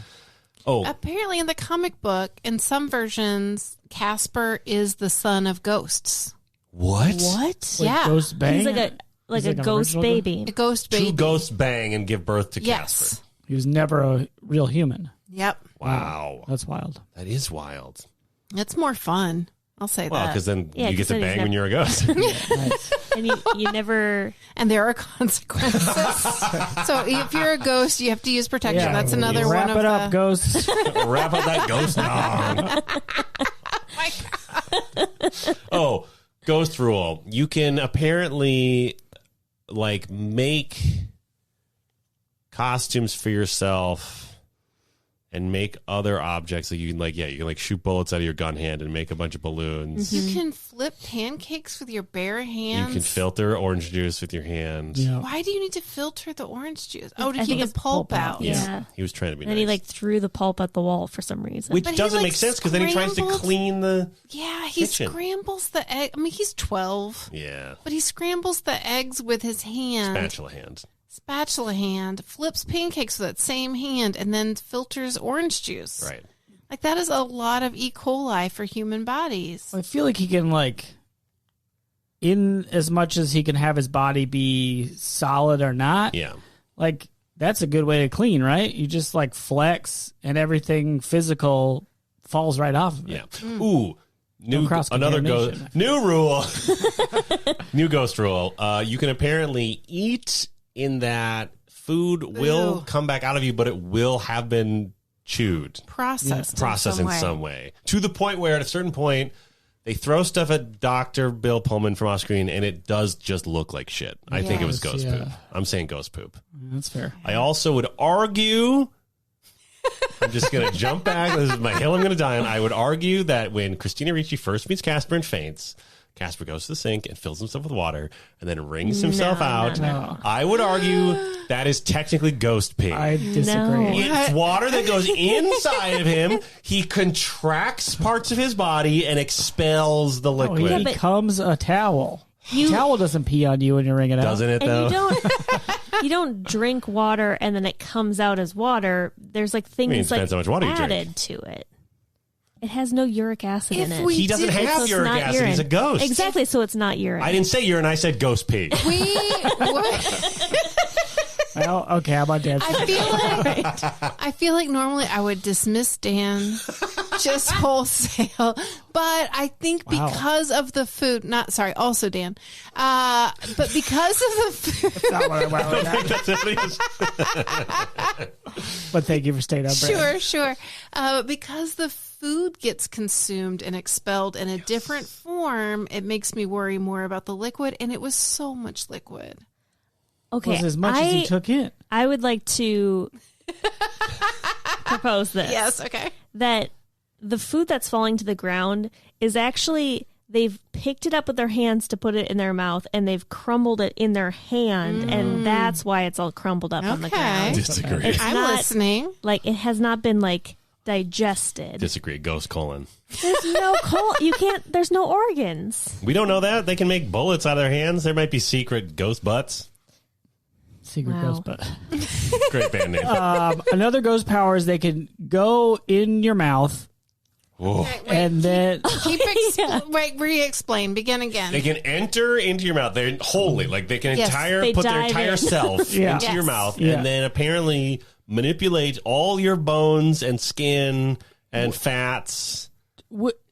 Oh, Apparently, in the comic book, in some versions, Casper is the son of ghosts. what? What? Like Yeah. Ghost Bang. He's like He's a like an ghost original baby. A ghost baby. Two ghosts bang and give birth to Yes. Casper. He was never a real human. Yep. Wow. That's wild. That is wild. It's more fun. I'll say Well, that. because then Yeah, you get 'cause to then he's bang never- when you're a ghost. Nice. And you never. And there are consequences. So if you're a ghost, you have to use protection. That's another Wrap one of it up, the. ghosts. Wrap up that ghost dong. Oh, ghost rule. You can apparently like make costumes for yourself and make other objects that you can you can shoot bullets out of your gun hand and make a bunch of balloons. You can flip pancakes with your bare hands. You can filter orange juice with your hand. Yeah. Why do you need to filter the orange juice? Oh, to I keep think the it's pulp pulp out. out. Yeah. He was trying to be And nice. he like threw the pulp at the wall for some reason. Which But he, doesn't like, make sense because then he tries to scrambled- clean the... Yeah, he Kitchen. scrambles the egg. I mean, he's 12, Yeah. but he scrambles the eggs with his hand. Spatula hand. Flips pancakes with that same hand, and then filters orange juice. Right. Like, that is a lot of E. coli for human bodies. I feel like he can in as much as he can have his body be solid or not. Yeah. Like that's a good way to clean, right? You just flex and everything physical falls right off of it. Yeah. Ooh. New another cross-contamination. new rule. New ghost rule. You can apparently eat in that food will Ew. come back out of you, but it will have been chewed, Processed in some way. To the point where at a certain point they throw stuff at Dr. Bill Pullman from off screen and it does just look like shit. I think it was Yes. ghost Yeah. poop. I'm saying ghost poop. That's fair. I also would argue, I'm just going to jump back. This is my hill I'm going to die on. I would argue that when Christina Ricci first meets Casper and faints, Casper goes to the sink and fills himself with water and then wrings himself out. no. I would argue that is technically ghost pee. I disagree. No. It's water that goes inside of him. He contracts parts of his body and expels the Oh, liquid. he but- becomes a towel. You- Towel doesn't pee on you when you wring it out. Doesn't it, And though? you don't drink water and then it comes out as water. There's things it depends how much water you drink. added to it. It has no uric acid in If it. we He doesn't did- have So it's uric not acid. urine. He's a ghost. Exactly, so it's not urine. I didn't say urine. I said ghost pee. Well, okay, how about Dad? I feel like normally I would dismiss Dan just wholesale, but I think Wow. because of the food, also Dan, but because of the food, Not what I went with that. That's what it is. But thank you for staying on brand. sure, because the food gets consumed and expelled in a different form, it makes me worry more about the liquid, and it was so much liquid. Okay, Was as much as he took in. I would like to propose this. Yes, okay. That the food that's falling to the ground is actually they've picked it up with their hands to put it in their mouth and they've crumbled it in their hand and that's why it's all crumbled up on the Okay. ground. Disagree. It's I'm not listening. it has not been digested. Disagree. Ghost colon. There's no there's no organs. We don't know that. They can make bullets out of their hands. There might be secret ghost butts. Secret Wow. ghost, but Great band name. another ghost power is they can go in your mouth Whoa. and then Re-explain. Begin again. They can enter into your mouth. They're wholly, they can Yes, they put their dive entire in. self Yeah. into your Yes. mouth, Yeah. and then apparently manipulate all your bones and skin and fats.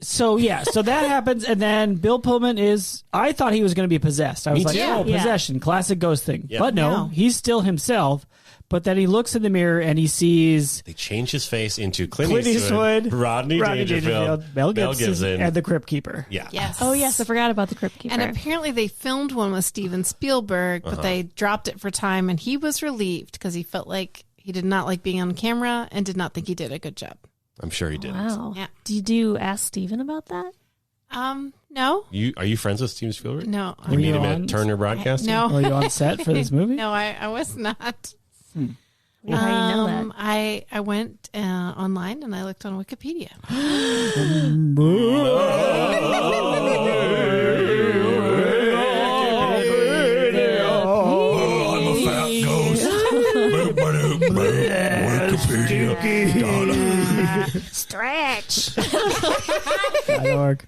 so that happens, and then Bill Pullman I thought he was going to be possessed. I was Me like, too. oh, Yeah. possession, classic ghost thing. Yeah. But no, No. he's still himself. But then he looks in the mirror and he sees They change his face into Clint Clint Eastwood, Rodney Dangerfield, Mel Gibson, and the Crypt Keeper. yeah. Yes. Oh yes, I forgot about the Crypt Keeper. And apparently they filmed one with Steven Spielberg, but they dropped it for time, and he was relieved because he felt like he did not like being on camera and did not think he did a good job. I'm sure he did. Wow. Yeah. Did you ask Steven about that? No, Are you friends with Steven Spielberg? no, Were You meet you him on- at Turner Broadcasting? no, Were you on set for this movie? no. I was not. How do you know that? I went online and I looked on Wikipedia. I'm a fat ghost. Stretch. .org.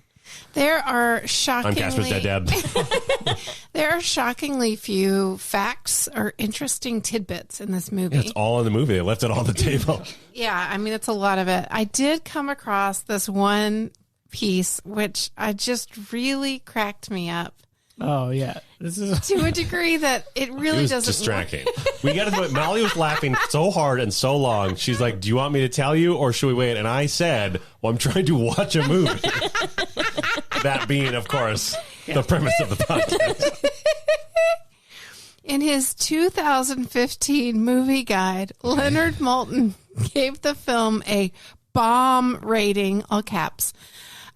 There are I'm shockingly Casper's dead dad. there are shockingly few facts or interesting tidbits in this movie. It's all in the movie. They left it all on the table. Yeah, I mean, it's a lot of it. I did come across this one piece, which I just really cracked me up Oh yeah, this is to a degree that it really It was doesn't distracting. We got to do it. Molly was laughing so hard and so long. She's like, "Do you want me to tell you, or should we wait?" And I said, "Well, I'm trying to watch a movie." That being, of course, the premise of the podcast. In his 2015 movie guide, Leonard Maltin gave the film a bomb rating, all caps,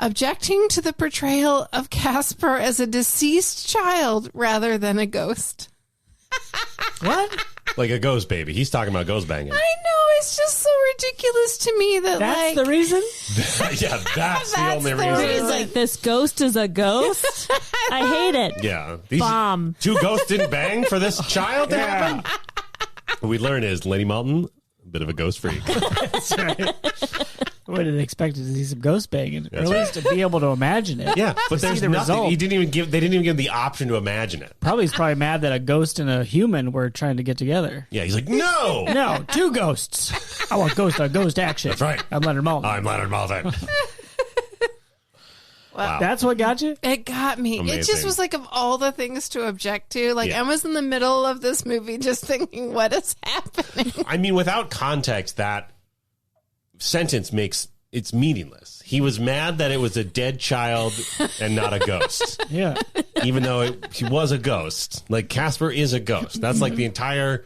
objecting to the portrayal of Casper as a deceased child rather than a ghost. what? Like a ghost baby. He's talking about ghost banging. I know, it's just so ridiculous to me that That's like the reason. Yeah, that's the That's only the reason. reason. It's like, this ghost is a ghost? I hate it. Yeah. These Bomb. two ghosts didn't bang for this child to happen? What we learn is Lenny Malton, a bit of a ghost freak. That's right. I would have expected to see some ghost banging, or at That's least to be able to imagine it. Yeah, but see there's the nothing. result. They didn't even give him the option to imagine it. He's probably mad that a ghost and a human were trying to get together. Yeah, he's like, no. No, two ghosts. I want ghost on ghost action. That's right. I'm Leonard Maltin. I'm Leonard Maltin. Wow. That's what got you? it got me. It just Amazing. was like of all the things to object to. Like Yeah. I was in the middle of this movie just thinking, what is happening? I mean, without context, that sentence makes it's meaningless. He was mad that it was a dead child and not a ghost, Yeah. even though he was a ghost. Like Casper is a ghost. That's like the entire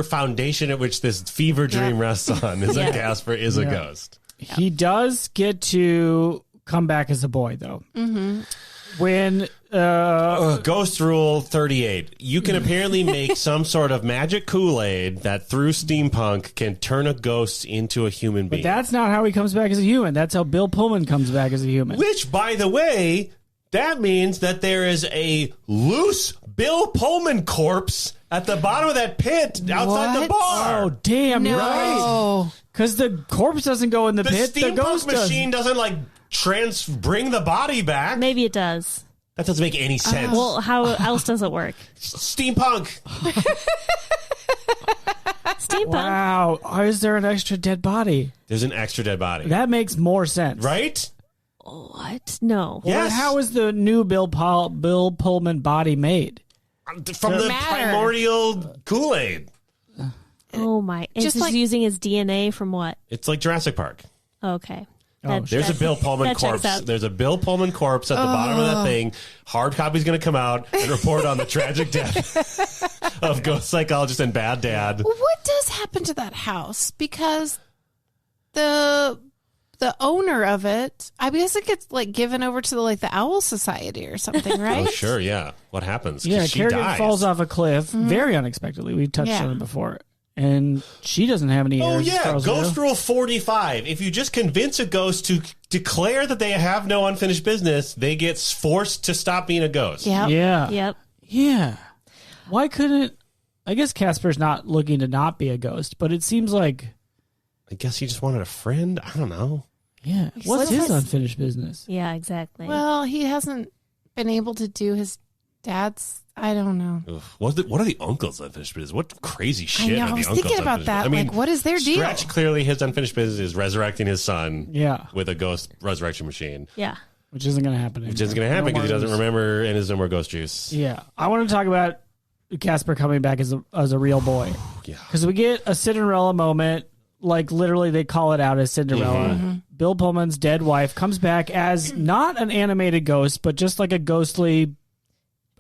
foundation at which this fever dream rests on is that Casper is a ghost. He does get to come back as a boy, though. Mm-hmm. When Ghost Rule 38. You can apparently make some sort of magic Kool-Aid that through steampunk can turn a ghost into a human being. that's not how he comes back as a human. That's how Bill Pullman comes back as a human. Which, by the way, that means that there is a loose Bill Pullman corpse at the bottom of that pit outside the What? bar. Oh, damn, No. right. Because the corpse doesn't go in the, The pit. The steampunk ghost machine doesn't like bring the body back. Maybe it does. That doesn't make any sense. Well, how else does it work? Steampunk. Steampunk. Wow. Is there an extra dead body? There's an extra dead body. That makes more sense. Right? What? No. Well, Yes. how is the new Bill Pullman body made? From the Matter. primordial Kool-Aid. Oh my! It's Just just like- using his DNA from what? It's like Jurassic Park. Okay. There's a Bill Pullman that checks corpse. out. There's a Bill Pullman corpse at the bottom of that thing. Hard copy's going to come out and report on the tragic death of ghost psychologist and bad dad. What does happen to that house? Because the owner of it, I guess it gets like given over to the Owl Society or something, right? Oh, sure, yeah. What happens? 'Cause Yeah, she Kerrigan dies. falls off a cliff very unexpectedly. We touched Yeah. on it before. And she doesn't have any Oh, heirs. as yeah. far as we Ghost know. Rule 45. If you just convince a ghost to declare that they have no unfinished business, they get forced to stop being a ghost. Yeah. Yeah. Yep. Yeah. Why couldn't... I guess Casper's not looking to not be a ghost, but it seems like... I guess he just wanted a friend. I don't know. Yeah. What's What's his his- unfinished business? Yeah. Exactly. Well, he hasn't been able to do his dad's. I don't know. Ugh. What are the uncles' unfinished business? What crazy I shit know. are the I was uncles' thinking about unfinished that. business? I mean, Like, what is their deal? Stretch, clearly his unfinished business is resurrecting his son Yeah. with a ghost resurrection machine. yeah. Which isn't going to happen. Which isn't going to happen because he doesn't remember and there's no more ghost juice. Yeah. I want to talk about Casper coming back as a real boy. Yeah. Because we get a Cinderella moment. Like, literally, they call it out as Cinderella. Mm-hmm. Bill Pullman's dead wife comes back as not an animated ghost, but just like a ghostly...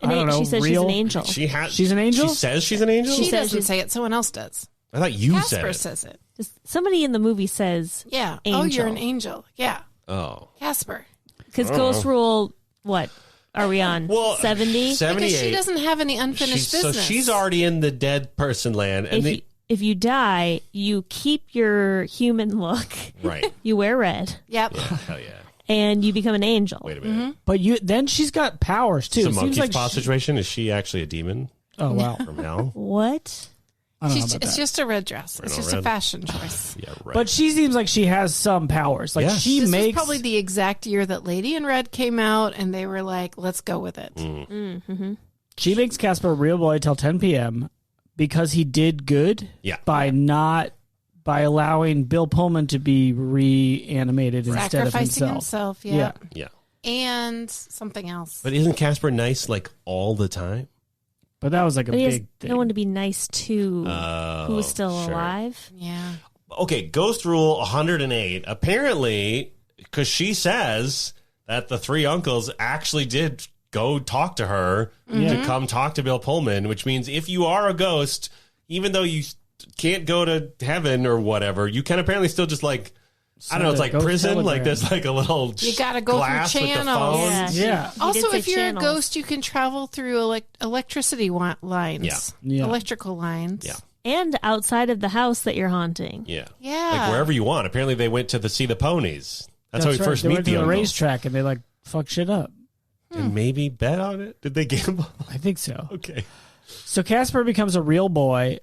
I don't know, she says real... she's an angel. She's an angel? She says she's an angel? She says doesn't she's- say it. Someone else does. I thought you said Casper it. says it. Just somebody in the movie says Yeah. Oh, you're Angel. an angel. Yeah. Oh. Casper. because Ghost Rule. What are we on? Well, 70. 78. Because she doesn't have any unfinished So business. she's already in the dead person land. And If you die, you keep your human look. right. You wear red, Yep. Yeah, hell yeah. and you become an angel. Wait a minute. But then she's got powers, too. It's a It seems monkey's like paw situation. Is she actually a demon Oh, wow. from hell? What? I don't know about It's that. just a red dress. It's just a red. fashion choice. Yeah, right. But she seems like she has some powers. Like Yeah. she This was makes probably the exact year that Lady in Red came out, and they were like, let's go with it. she makes Casper a real boy till 10 p.m. because he did good Yeah. by allowing Bill Pullman to be reanimated instead of Sacrificing himself. himself, yeah. yeah. And something else. But isn't Casper nice like all the time? But that was like a But he has big thing. no one to be nice to who was still sure. alive. Yeah. Okay, Ghost Rule 108. Apparently, because she says that the three uncles actually did go talk to her to come talk to Bill Pullman, which means if you are a ghost, even though you can't go to heaven or whatever, you can apparently still just like, I don't know, it's like Ghost prison. telegram. Like there's like a little You gotta go through glass with the channels. phones. Yeah. He did Also, say if you're channels. a ghost, you can travel through electricity lines. Yeah. Yeah. Electrical lines. Yeah. And outside of the house that you're haunting. Yeah. Yeah. Like wherever you want. Apparently they went to see the ponies. That's how we right. first They meet went the to the uncles. racetrack and they like fuck shit up. And maybe bet on it? Did they gamble? I think so. Okay. So Casper becomes a real boy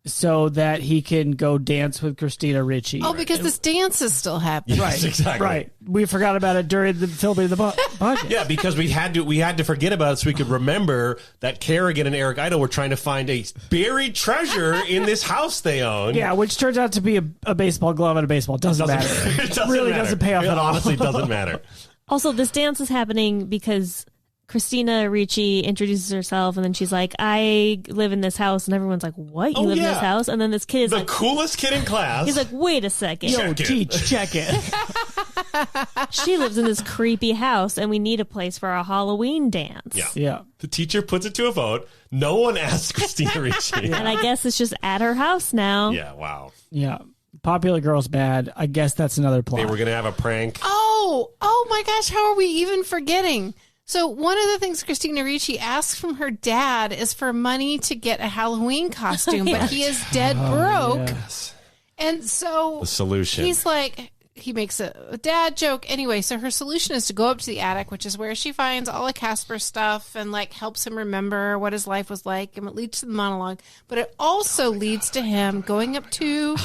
so that he can go dance with Christina Ricci. Oh, because this dance is still happening. Yes, exactly. Right. We forgot about it during the filming of the podcast. Yeah, because we had to forget about it so we could remember that Kerrigan and Eric Idle were trying to find a buried treasure in this house they own. Yeah, which turns out to be a baseball glove and a baseball. Doesn't matter. It doesn't really matter. doesn't pay off It at all. honestly doesn't matter. Also, this dance is happening because Christina Ricci introduces herself and then she's like, I live in this house. And everyone's like, what? You Oh, live in yeah. this house? And then this kid is The like, coolest kid in class. he's like, wait a second. Yo, Check it. teach, check it. She lives in this creepy house and we need a place for a Halloween dance. Yeah. Yeah. The teacher puts it to a vote. No one asks Christina Ricci. And I guess it's just at her house now. Yeah, wow. Yeah. Popular Girl's bad. I guess that's another plot. They were going to have a prank. Oh my gosh, how are we even forgetting? So one of the things Christina Ricci asks from her dad is for money to get a Halloween costume, but he is dead broke. Yes. And so The solution. he's like, he makes a dad joke. Anyway, so her solution is to go up to the attic, which is where she finds all of Casper's stuff and like helps him remember what his life was like. And it leads to the monologue, but it also leads to him going up to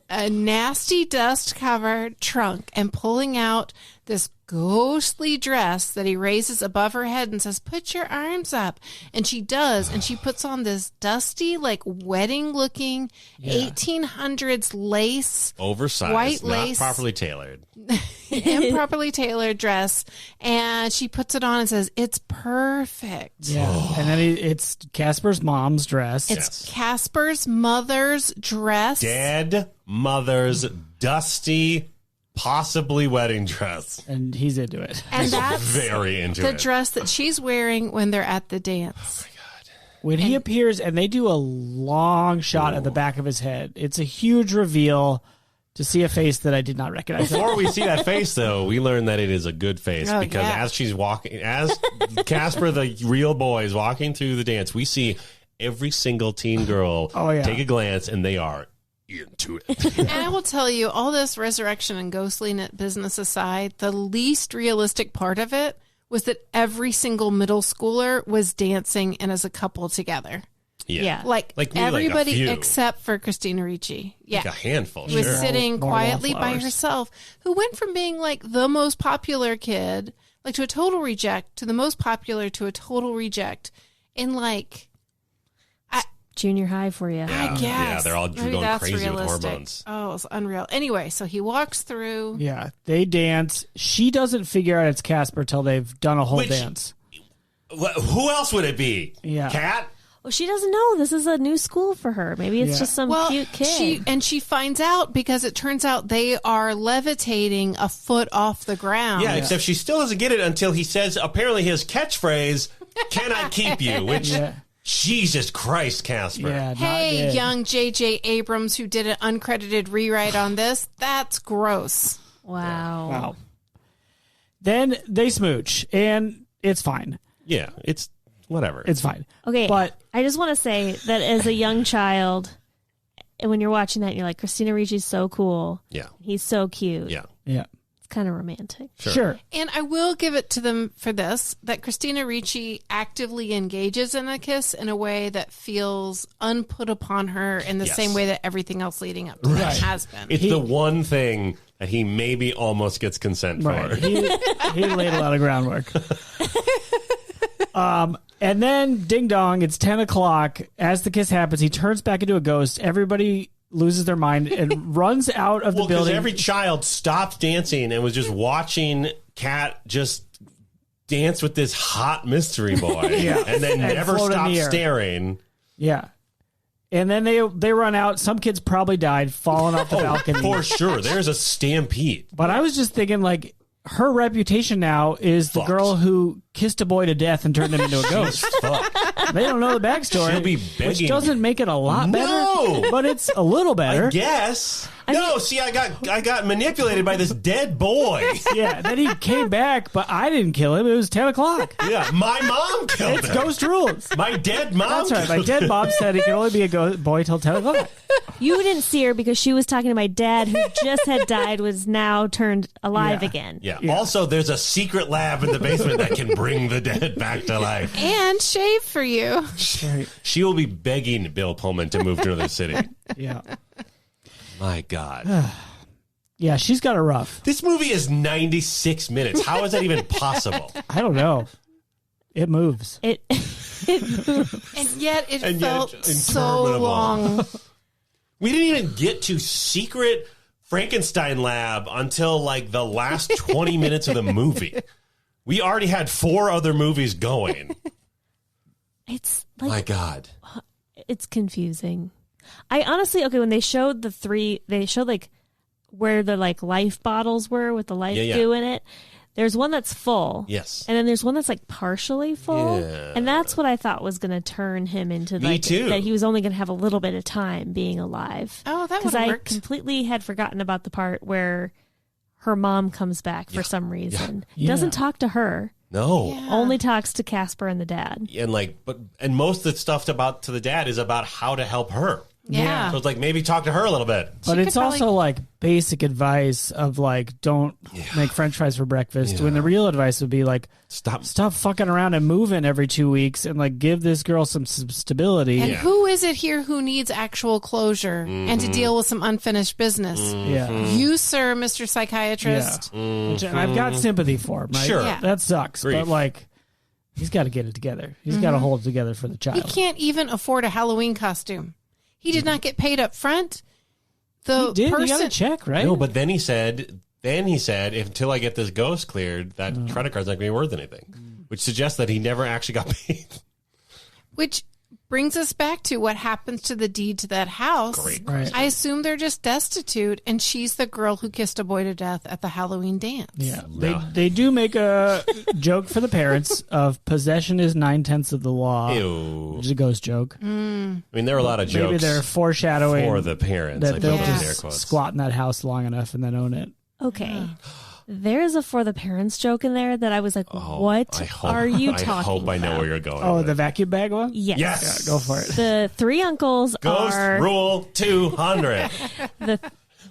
a nasty dust covered trunk and pulling out this ghostly dress that he raises above her head and says, put your arms up. And she does. And she puts on this dusty, like wedding looking 1800s lace, Oversized. white not lace. properly tailored. improperly tailored dress. And she puts it on and says, it's perfect. Yeah. And then it's Casper's mom's dress. It's Casper's mother's dress. Dead mother's dusty, possibly wedding dress. and he's into it. And that's Very into the it. dress that she's wearing when they're at the dance. When he appears and they do a long shot at the back of his head, it's a huge reveal to see a face that I did not recognize. Before we see that face, though, we learn that it is a good face Oh, because yeah. as she's walking, as Casper, the real boy, is walking through the dance, we see every single teen girl take a glance and they are into it. And I will tell you, all this resurrection and ghostly business aside, the least realistic part of it was that every single middle schooler was dancing and as a couple together. Yeah. Like Like maybe like a everybody few. except for Christina Ricci. Yeah. Like a handful, Who was sure. sitting More quietly by wallflowers. herself, who went from being like the most popular kid, like to a total reject, to the most popular to a total reject in like, Junior high for you. I guess. Yeah, they're all Maybe going that's crazy with realistic. hormones. Oh, it's unreal. Anyway, so he walks through. Yeah, they dance. She doesn't figure out it's Casper till they've done a whole Which- dance. Who else would it be? Yeah. Cat? Well, she doesn't know. This is a new school for her. Maybe it's Yeah. just some cute kid. She finds out because it turns out they are levitating a foot off the ground. Yeah, except she still doesn't get it until he says apparently his catchphrase, "Can I keep you?" Which, Yeah. Jesus Christ, Casper. Yeah. not Hey, good. young J.J. Abrams, who did an uncredited rewrite on this, that's gross. Wow. Wow. Then they smooch, and it's fine. Yeah, it's whatever. It's fine. Okay, But I just want to say that as a young child, and when you're watching that, you're like, Christina Ricci's so cool. yeah, He's so cute. yeah. yeah. It's kind of romantic. Sure. And I will give it to them for this, that Christina Ricci actively engages in a kiss in a way that feels unput upon her in the Yes. same way that everything else leading up to that has been. It's the one thing that he maybe almost gets consent Right. for. He laid a lot of groundwork. And then ding dong, it's 10 o'clock. As the kiss happens, he turns back into a ghost. Everybody loses their mind and runs out of the Well, because building. every child stopped dancing and was just watching Kat just dance with this hot mystery boy. Yeah. And then And never float in stopped the air. staring. Yeah. And then they run out. Some kids probably died falling off the balcony. For sure. There's a stampede. But I was just thinking, like, her reputation now is the Fucked. girl who kissed a boy to death and turned him into a ghost. Fuck. They don't know the backstory. She'll be which begging. doesn't make it a lot better. No. But it's a little better. I guess. See, I got manipulated by this dead boy. Yeah, then he came back, but I didn't kill him. It was 10 o'clock. Yeah, my mom killed It's him. ghost rules. My dead mom. That's right. My killed dead him. mom said he can only be a ghost boy till 10 o'clock. You didn't see her because she was talking to my dad, who just had died, was now turned alive Yeah. again. Yeah. Also, there's a secret lab in the basement that can bring the dead back to life. And shave for you. She will be begging Bill Pullman to move to another city. Yeah. My God. Yeah, she's got it rough. This movie is 96 minutes. How is that even possible? I don't know. It moves. It And yet it And yet felt it's so interminable. long. We didn't even get to secret Frankenstein lab until like the last 20 minutes of the movie. We already had 4 other movies going. it's My like God. it's confusing. I honestly, okay, when they showed they showed like where the like life bottles were with the life Yeah, yeah. goo in it. There's one that's full. Yes. And then there's one that's like partially full. Yeah. And that's what I thought was going to turn him into Me like too. that he was only going to have a little bit of time being alive. Oh, that Because would have I worked. completely had forgotten about the part where her mom comes back for some reason. Yeah. Doesn't talk to her. No. Yeah. Only talks to Casper and the dad. And like, and most of the stuff to the dad is about how to help her. Yeah. So it's like maybe talk to her a little bit. But She it's could probably- also like basic advice of like, don't make French fries for breakfast. When the real advice would be like, Stop. stop fucking around and moving every 2 weeks and like give this girl some stability. And Yeah. who is it here who needs actual closure and to deal with some unfinished business? Yeah. You, sir, Mr. Psychiatrist. Which I've got sympathy for him, right? Sure. Yeah. That sucks. Grief. But like, he's got to get it together. He's got to hold it together for the He child. can't even afford a Halloween costume. He did not get paid up front. The He did. person, You got to check, right? No, but then he said, if, until I get this ghost cleared, that credit card's not going to be worth anything, which suggests that he never actually got paid. which brings us back to what happens to the deed to that house. Great. Right. I assume they're just destitute, and she's the girl who kissed a boy to death at the Halloween dance. Yeah, No. they do make a joke for the parents of possession is 9/10 of the law, Ew. which is a ghost joke. I mean, there are a lot of jokes Maybe they're foreshadowing for the parents. that I they'll put in air just quotes. squat in that house long enough and then own it. Okay. There's a for the parents joke in there that I was like, what I hope, are you I talking hope I know about? where you're going. Oh, with the it. vacuum bag one? Yes. Yes. Go for it. The 3 uncles Ghost are Rule 200. the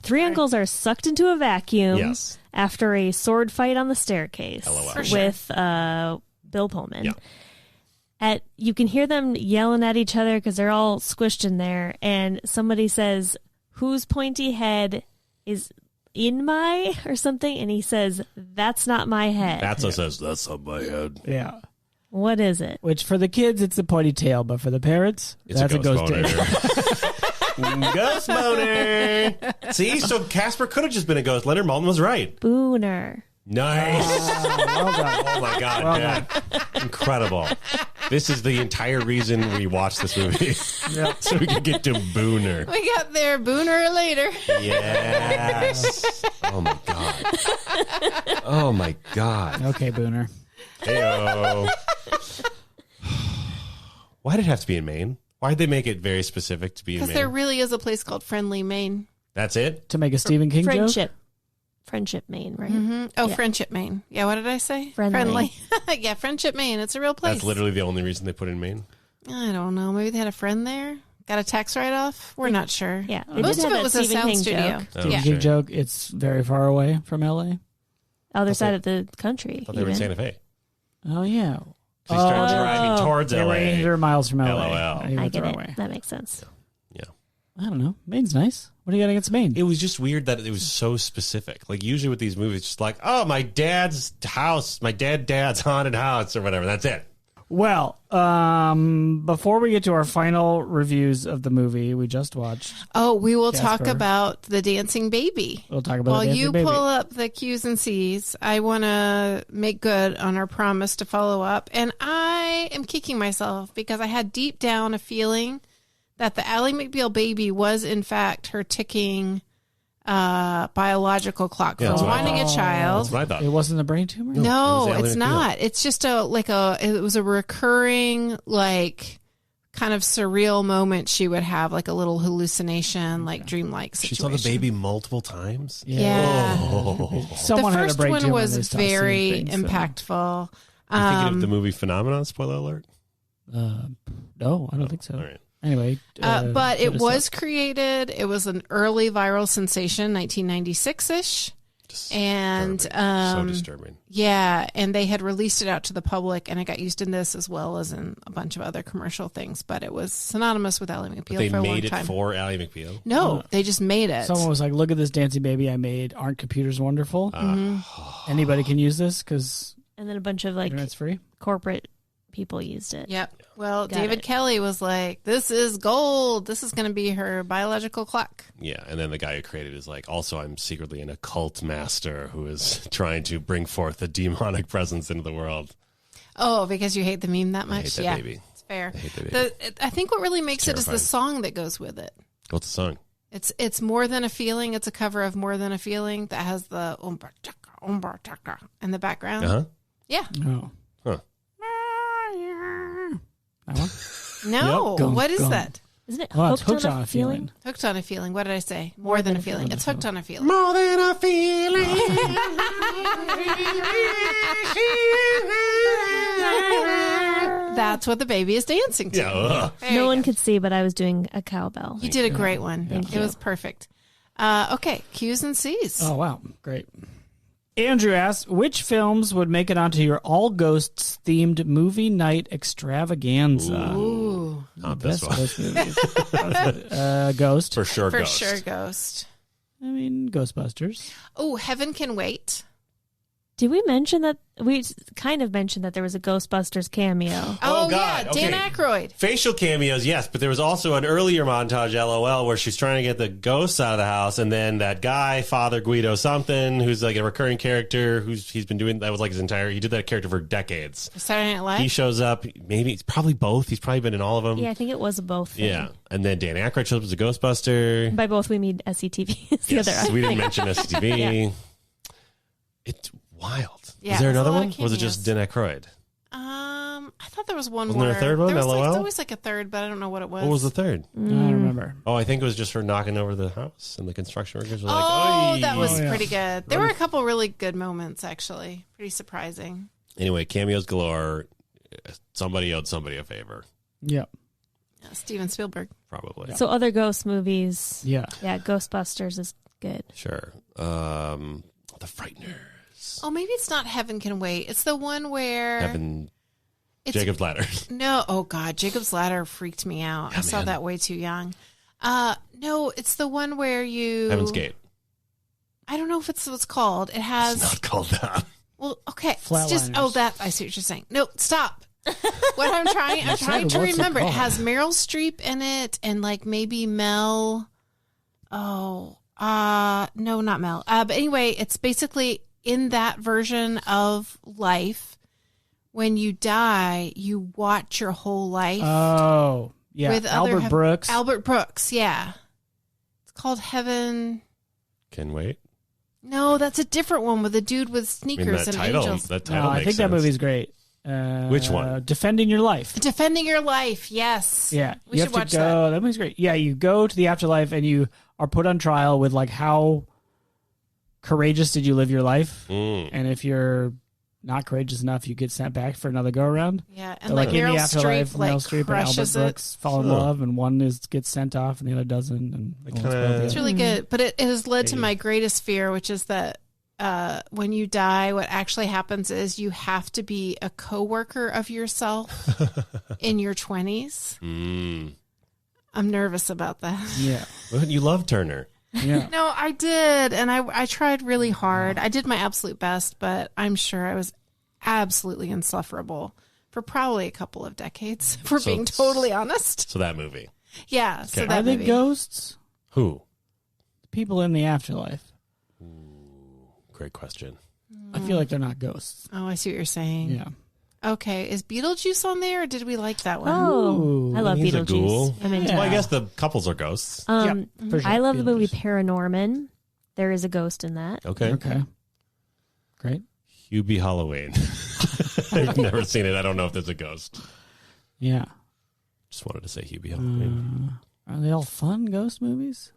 3 uncles are sucked into a vacuum Yes. after a sword fight on the staircase LOL. with Bill Pullman. Yeah. You can hear them yelling at each other because they're all squished in there, and somebody says, "Whose pointy head is in my," or something, and he says, "That's not my head." That's what says, that's on my head. Yeah. What is it? Which for the kids, it's a pointy tail, but for the parents, It's that's a ghost tail. boner. Ghost boner. See, so Casper could have just been a ghost. Leonard Maltin was right. Booner. Nice. Well done. Oh my God, Well Dad. Incredible. This is the entire reason we watched this movie. Yeah. So we could get to Booner. We got there booner later. Yes. Oh my God. Oh my God. Okay, Booner. Heyo. Why did it have to be in Maine? Why did they make it very specific to be in Because Maine? there really is a place called Friendly Maine. That's it? To make a Stephen King joke? Friendship, Maine, right? Oh, Yeah. Friendship Maine. Yeah, what did I say? Friendly. Yeah, Friendship Maine. It's a real place. That's literally the only reason they put it in Maine. I don't know. Maybe they had a friend there. Got a tax write-off. We're not sure. Yeah, they Most did of have it that was a Stephen sound King studio. joke. Oh, Stephen Yeah. King sure. joke. It's very far away from LA. other side of the country. I thought they were in even. Santa Fe. Oh yeah. They started driving towards They were LA. 800 miles from LA. LOL. You I went the get wrong it. way. That makes sense. Yeah. I don't know. Maine's nice. What do you got against Maine? It was just weird that it was so specific. Like usually with these movies, it's just like, oh, my dad's house, my dad's haunted house or whatever. That's it. Well, before we get to our final reviews of the movie we just watched, Oh, we will Jasper. talk about the dancing baby. we'll talk about While the Dancing you Baby. pull up the Q's and C's, I want to make good on our promise to follow up. And I am kicking myself because I had deep down a feeling that the Ally McBeal baby was, in fact, her ticking biological clock Yeah, for that's what I wanting a thought. child. That's what I thought. It wasn't a brain tumor? No, It was Ally it's McBeal. not. It's just it was a recurring, like, kind of surreal moment she would have, like a little hallucination, like dreamlike She situation. saw the baby multiple times. Yeah. Oh. Someone the had a first brain one tumor was and they stopped seeing very things, so- impactful. You thinking of the movie Phenomenon? Spoiler alert. No, I don't think so. All right. Anyway. But hit it us was up. created. It was an early viral sensation, 1996-ish. And so disturbing. yeah, and they had released it out to the public, and it got used in this as well as in a bunch of other commercial things. But it was synonymous with Ally But McBeal they for a long made it time. for Ally McBeal. No, they just made it. Someone was like, look at this dancing baby I made. Aren't computers wonderful? Anybody can use this because And then a bunch of like internet's free. corporate people used it. Yep. Well, Got David it. Kelly was like, "This is gold. This is going to be her biological clock." Yeah, and then the guy who created it is like, also, I'm secretly an occult master who is trying to bring forth a demonic presence into the world. Oh, because you hate the meme that I much? hate that Yeah, baby. it's fair. I hate that baby. I think what really makes it is the terrifying. song that goes with it. What's the song? It's More Than a Feeling. It's a cover of More Than a Feeling that has the umbar chaka in the background. Uh-huh. Yeah. Oh. Huh. That one? No. Yep. Gum, What is gum. that? Isn't it Oh, it's hooked, on a feeling? Hooked on a Feeling. What did I say? More than a feeling. It's hooked on a feeling. More than a feeling. That's what the baby is dancing to. Yeah. Ugh. There you No go. one could see, but I was doing a cowbell. You did a great one. Thank It was perfect. Okay, Q's and C's. Oh, wow. Great. Andrew asks, which films would make it onto your all ghosts themed movie night extravaganza? Ooh. Not this Best one. ghost movies. Ghost. For sure, For Ghost. sure, Ghost. I mean, Ghostbusters. Oh, Heaven Can Wait. Did we mention that? We kind of mentioned that there was a Ghostbusters cameo. Oh, God, yeah, Dan okay. Aykroyd. Facial cameos, yes, but there was also an earlier montage, LOL, where she's trying to get the ghosts out of the house, and then that guy, Father Guido something, who's like a recurring character, he's been doing, that was like his entire, he did that character for decades. Saturday Night Live. He shows up, maybe, it's probably both, he's probably been in all of them. Yeah, I think it was a both. Thing. Yeah. And then Dan Aykroyd shows up as a Ghostbuster. By both, we mean SCTV. Is the Yes, other. we didn't mention SCTV. It's wild. Yeah, Is there it's a another lot one? of Or was it just Dan Aykroyd? I thought there was one Wasn't more. there a third one, There was LOL? always like a third, but I don't know what it was. What was the third? I don't remember. Oh, I think it was just her knocking over the house, and the construction workers were like, Oh, "Oy." that was Oh, yeah. pretty good. There were a couple really good moments, actually. Pretty surprising. Anyway, cameos galore. Somebody owed somebody a favor, Yeah. Steven Spielberg. probably. So other ghost movies. Yeah. Yeah, Ghostbusters is good. Sure. The Frighteners. Oh, maybe it's not Heaven Can Wait. It's the one where Evan it's Jacob's Ladder. No, oh God, Jacob's Ladder freaked me out. I saw man. that way too young. No, it's the one where you Heaven's Gate. I don't know if it's what's called. It has It's not called that. well, okay. It's Flatliners. just that I see what you're saying. No, stop. What I'm trying said, to what's it remember. It called? has Meryl Streep in it and like maybe Mel. No, not Mel. But anyway, it's basically in that version of life. When you die, you watch your whole life. Oh, yeah. With other Albert Brooks. Albert Brooks, yeah. It's called Heaven. Can wait. No, that's a different one with a dude with I mean, sneakers that and title. angels. That No, title. I makes think that sense. movie's great. Which one? Defending Your Life. Defending Your Life, yes. Yeah, We you should have watch to go. That movie's great. Yeah, you go to the afterlife and you are put on trial with like how courageous did you live your life, and if you're not courageous enough, you get sent back for another go around. Yeah, and So, like in Meryl the afterlife, Streep, like Meryl Streep and Albert crushes Brooks fall in Huh. love, and one gets sent off and the other doesn't. And kinda- It's really good, but it has led to my greatest fear, which is that when you die, what actually happens is you have to be a coworker of yourself in your 20s. I'm nervous about that. Yeah. Well, you love Turner. Yeah. No, I did, and I tried really hard. I did my absolute best, but I'm sure I was absolutely insufferable for probably a couple of decades, for So being it's- totally honest. So that movie. Yeah, so Okay. that Are they movie. ghosts? Who? People in the afterlife. Great question. I feel like they're not ghosts. Oh, I see what you're saying. Yeah. Okay, is Beetlejuice on there, or did we like that one? Oh, Ooh, I love he's a ghoul. Beetlejuice. I'm into Yeah. Well, I guess the couples are ghosts. it. For sure. I love the movie Beetlejuice. Paranorman. There is a ghost in that. Okay. Okay. Great. Hubie Halloween. I've never seen it. I don't know if there's a ghost. Yeah. Just wanted to say Hubie Halloween. Are they all fun ghost movies?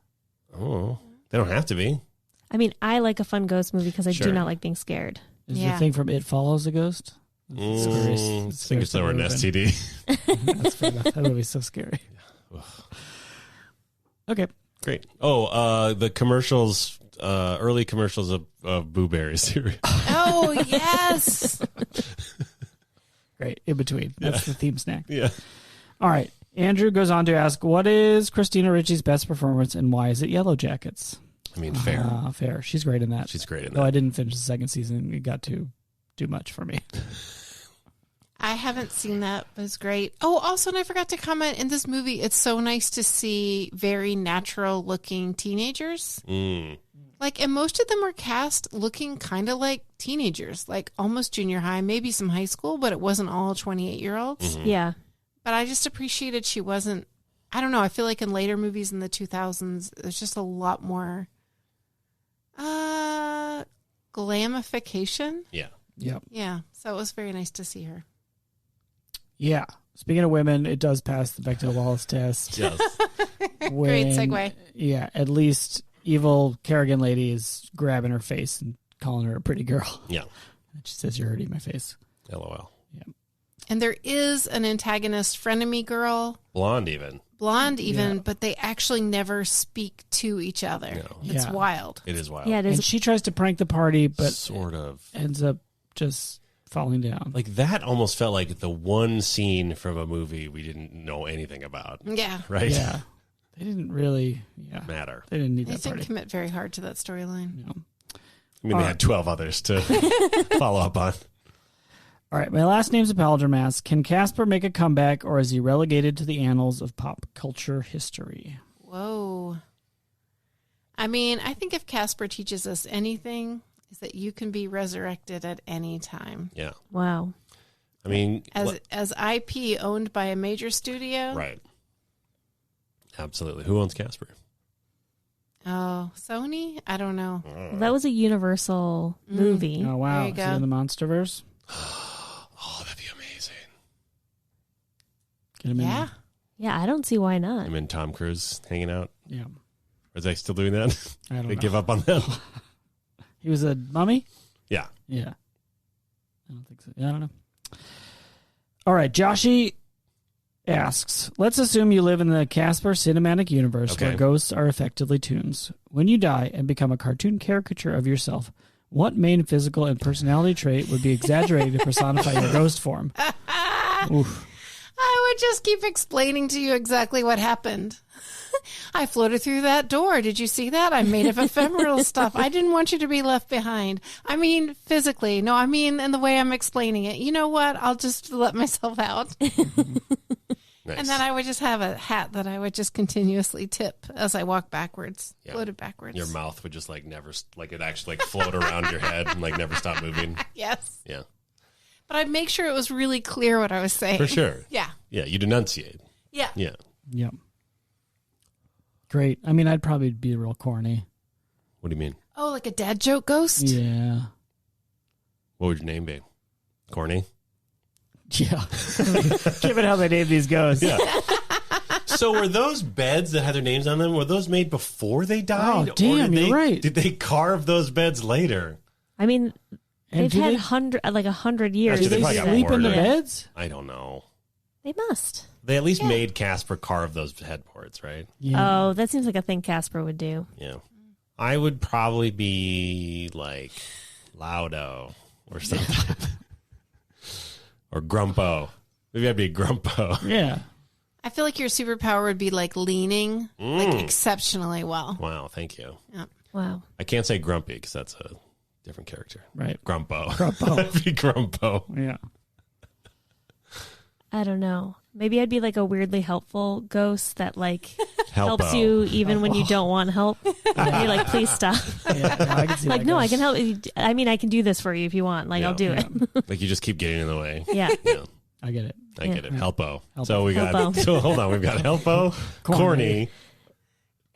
Oh, they don't have to be. I mean, I like a fun ghost movie because I Sure. do not like being scared. Is Yeah. the thing from It Follows a ghost? I think it's lower than STD. That's fair enough. That movie's so scary. Okay. Great. Oh, the commercials, early commercials of Boo Berry cereal. Oh, yes. Great. In between. That's the theme snack. Yeah. All right. Andrew goes on to ask, what is Christina Ricci's best performance and why is it Yellow Jackets? I mean, fair. Fair. She's great in that. She's great in Though I that. didn't finish the second season. It got too much for me. I haven't seen that, but it's great. Oh, also, and I forgot to comment, in this movie, it's so nice to see very natural-looking teenagers. Like, and most of them were cast looking kind of like teenagers, like almost junior high, maybe some high school, but it wasn't all 28-year-olds. Yeah. But I just appreciated she wasn't, I don't know, I feel like in later movies in the 2000s, there's just a lot more glamification. Yeah. Yep. Yeah, so it was very nice to see her. Yeah. Speaking of women, it does pass the Bechdel-Wallace test. Yes. When, segue. Yeah. At least evil Kerrigan lady is grabbing her face and calling her a pretty girl. Yeah. And she says, "You're hurting my face." LOL. And there is an antagonist, frenemy girl, Blonde even. blonde even, Yeah. but they actually never speak to each other. No. It's Yeah. wild. It is wild. Yeah, it And is. she tries to prank the party, but Sort of. ends up just falling down. Like that almost felt like the one scene from a movie we didn't know anything about. Yeah. Right? Yeah. They didn't really, Matter. they didn't need They that didn't party. commit very hard to that storyline. No. I mean, they had 12 others to follow up on. All right, my last name's a Palindrome. Can Casper make a comeback, or is he relegated to the annals of pop culture history? Whoa. I mean, I think if Casper teaches us anything, is that you can be resurrected at any time. Yeah. Wow. I mean, As IP owned by a major studio. right. Absolutely. Who owns Casper? Oh, Sony? I don't know. That was a Universal movie. Oh, wow. There you Is he go. in the Monsterverse? Oh, that'd be amazing. Get him in Yeah. there. Yeah, I don't see why not. I'm in Tom Cruise hanging out. Yeah. Or is they still doing that? I don't They know. give up on that? He was a mummy? Yeah. Yeah. I don't think so. Yeah, I don't know. All right. Joshy asks, let's assume you live in the Casper cinematic universe where Okay. ghosts are effectively toons. When you die and become a cartoon caricature of yourself, what main physical and personality trait would be exaggerated to personify your ghost form? Oof. I would just keep explaining to you exactly what happened. I floated through that door. Did you see that? I'm made of ephemeral stuff. I didn't want you to be left behind. I mean, physically. No, I mean in the way I'm explaining it. You know what? I'll just let myself out. Nice. And then I would just have a hat that I would just continuously tip as I walk backwards, Yeah. floated backwards. Your mouth would just like never, like it actually like float around your head and like never stop moving. Yes. Yeah. But I'd make sure it was really clear what I was saying. For sure. Yeah. Yeah. You'd enunciate. Yeah. Yeah. Yep. Great. I mean, I'd probably be real corny. What do you mean? Oh, like a dad joke ghost? Yeah. What would your name be? Corny? Yeah. Given how they name these ghosts. Yeah. So were those beds that had their names on them, were those made before they died? Oh, damn, did you're right. Did they carve those beds later? I mean, And they've do had they, 100 years. do They they probably got sleep more in the to it. beds? I don't know. They must. They at least made Casper carve those headboards, right? Yeah. Oh, that seems like a thing Casper would do. Yeah. I would probably be like Laudo or something. Or Grumpo. Maybe I'd be Grumpo. Yeah. I feel like your superpower would be like leaning like exceptionally well. Wow, thank you. Yeah. Wow. I can't say Grumpy because that's a different character. Right. Grumpo. Grumpo. I'd be Grumpo. Yeah. I don't know. Maybe I'd be like a weirdly helpful ghost that like helps Helpo. you even when you don't want help. You're like, please stop. Yeah, I can see Like, that no, going. I can help. I mean, I can do this for you if you want. Like, Yeah. I'll do it. Like you just keep getting in the way. Yeah. Yeah, I get it. I get it. Helpo. Helpo. So we got. Helpo. So hold on, we've got Helpo, Corny,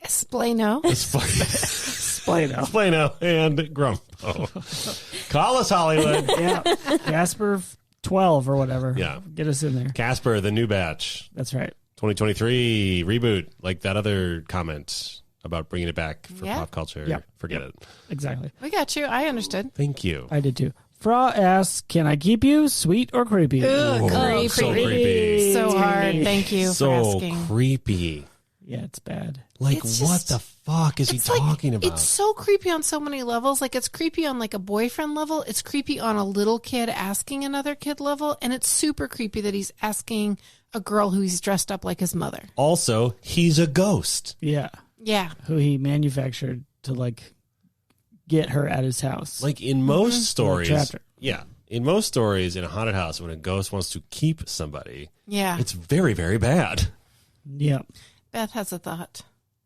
Esplano. Splano. Splano, and Grumpo. Call us, Hollywood. Yeah. Casper 12 or whatever. Yeah. Get us in there. Casper, the new batch, That's right. 2023 reboot. Like that other comment about bringing it back for Yeah. pop culture. Yep. Forget it. Exactly. We got you. I understood. Thank you. I did too. Fra asks, can I keep you sweet or creepy? Ugh, Whoa, creepy. so creepy. So hard. Thank you for So asking. creepy. Yeah, it's bad. Like, It's what just- the fuck is he It's like- talking about? It's so creepy on so many levels. Like it's creepy on like a boyfriend level. It's creepy on a little kid asking another kid level, and it's super creepy that he's asking a girl who he's dressed up like his mother. Also, he's a ghost. Yeah. Yeah. Who he manufactured to like get her at his house. Like in most stories, trapped her. yeah, in most stories in a haunted house, when a ghost wants to keep somebody, Yeah. it's very, very bad. Yeah. Beth has a thought.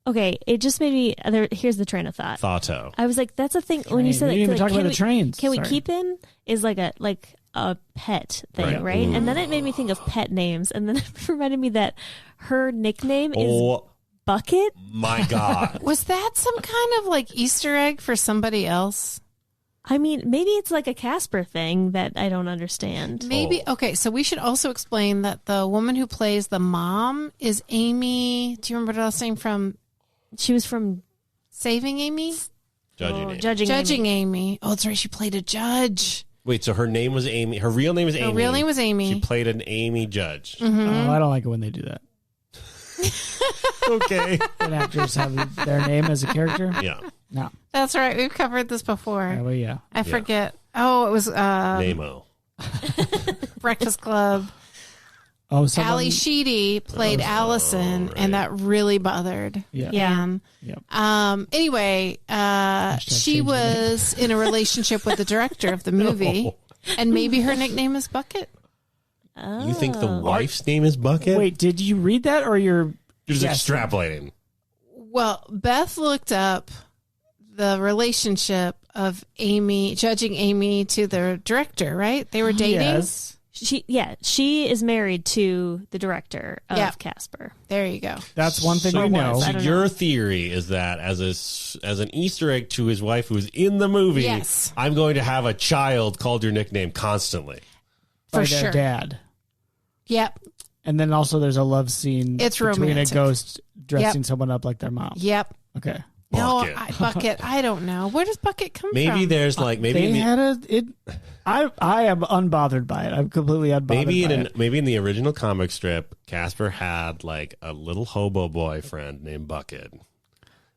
Okay. It just made me. Here's the train of thought. Thoughto. I was like, that's a thing. When you Train. said We that, didn't even like, talk can about the we- trains. Can we Sorry. keep him? Is like a pet thing, Right. right? And then it made me think of pet names, and then it reminded me that her nickname is Oh Bucket. my god! Was that some kind of like Easter egg for somebody else? I mean, maybe it's like a Casper thing that I don't understand. Maybe. Oh. Okay, so we should also explain that the woman who plays the mom is Amy. Do you remember her last name from She was from Saving Amy? Judging Amy. Judging. Judging Amy. Oh, that's right. She played a judge. Wait, so her name was Amy. Her real name is Amy. Her real name was Amy. She played an Amy judge. Oh, I don't like it when they do that. Okay. When actors have their name as a character. Yeah. No. That's right. We've covered this before. Yeah, well, yeah. I forget. Oh, it was Namo. Breakfast Club. Oh, someone. Ali Sheedy played Allison, and that really bothered Yeah. Anne. Yep. Anyway, she change the was in a relationship with the director of the movie, and maybe her nickname is Bucket. You think the wife's name is Bucket? Wait, did you read that or you're You're just guessing? extrapolating. Well, Beth looked up the relationship of Amy, judging Amy to the director, right? They were dating. Yes. She is married to the director of Yeah. Casper. There you go. That's one thing So, we know. I don't your theory is that as an Easter egg to his wife who's in the movie, Yes. I'm going to have a child called your nickname constantly. By For their sure. dad. Yep. And then also there's a love scene It's between romantic. a ghost dressing Yep. someone up like their mom. Yep. Okay. Bucket. No, Bucket. I don't know. Where does Bucket come Maybe from? there's like maybe They in the, had I am unbothered by it. I'm completely unbothered maybe by in it. maybe in the original comic strip, Casper had like a little hobo boyfriend named Bucket.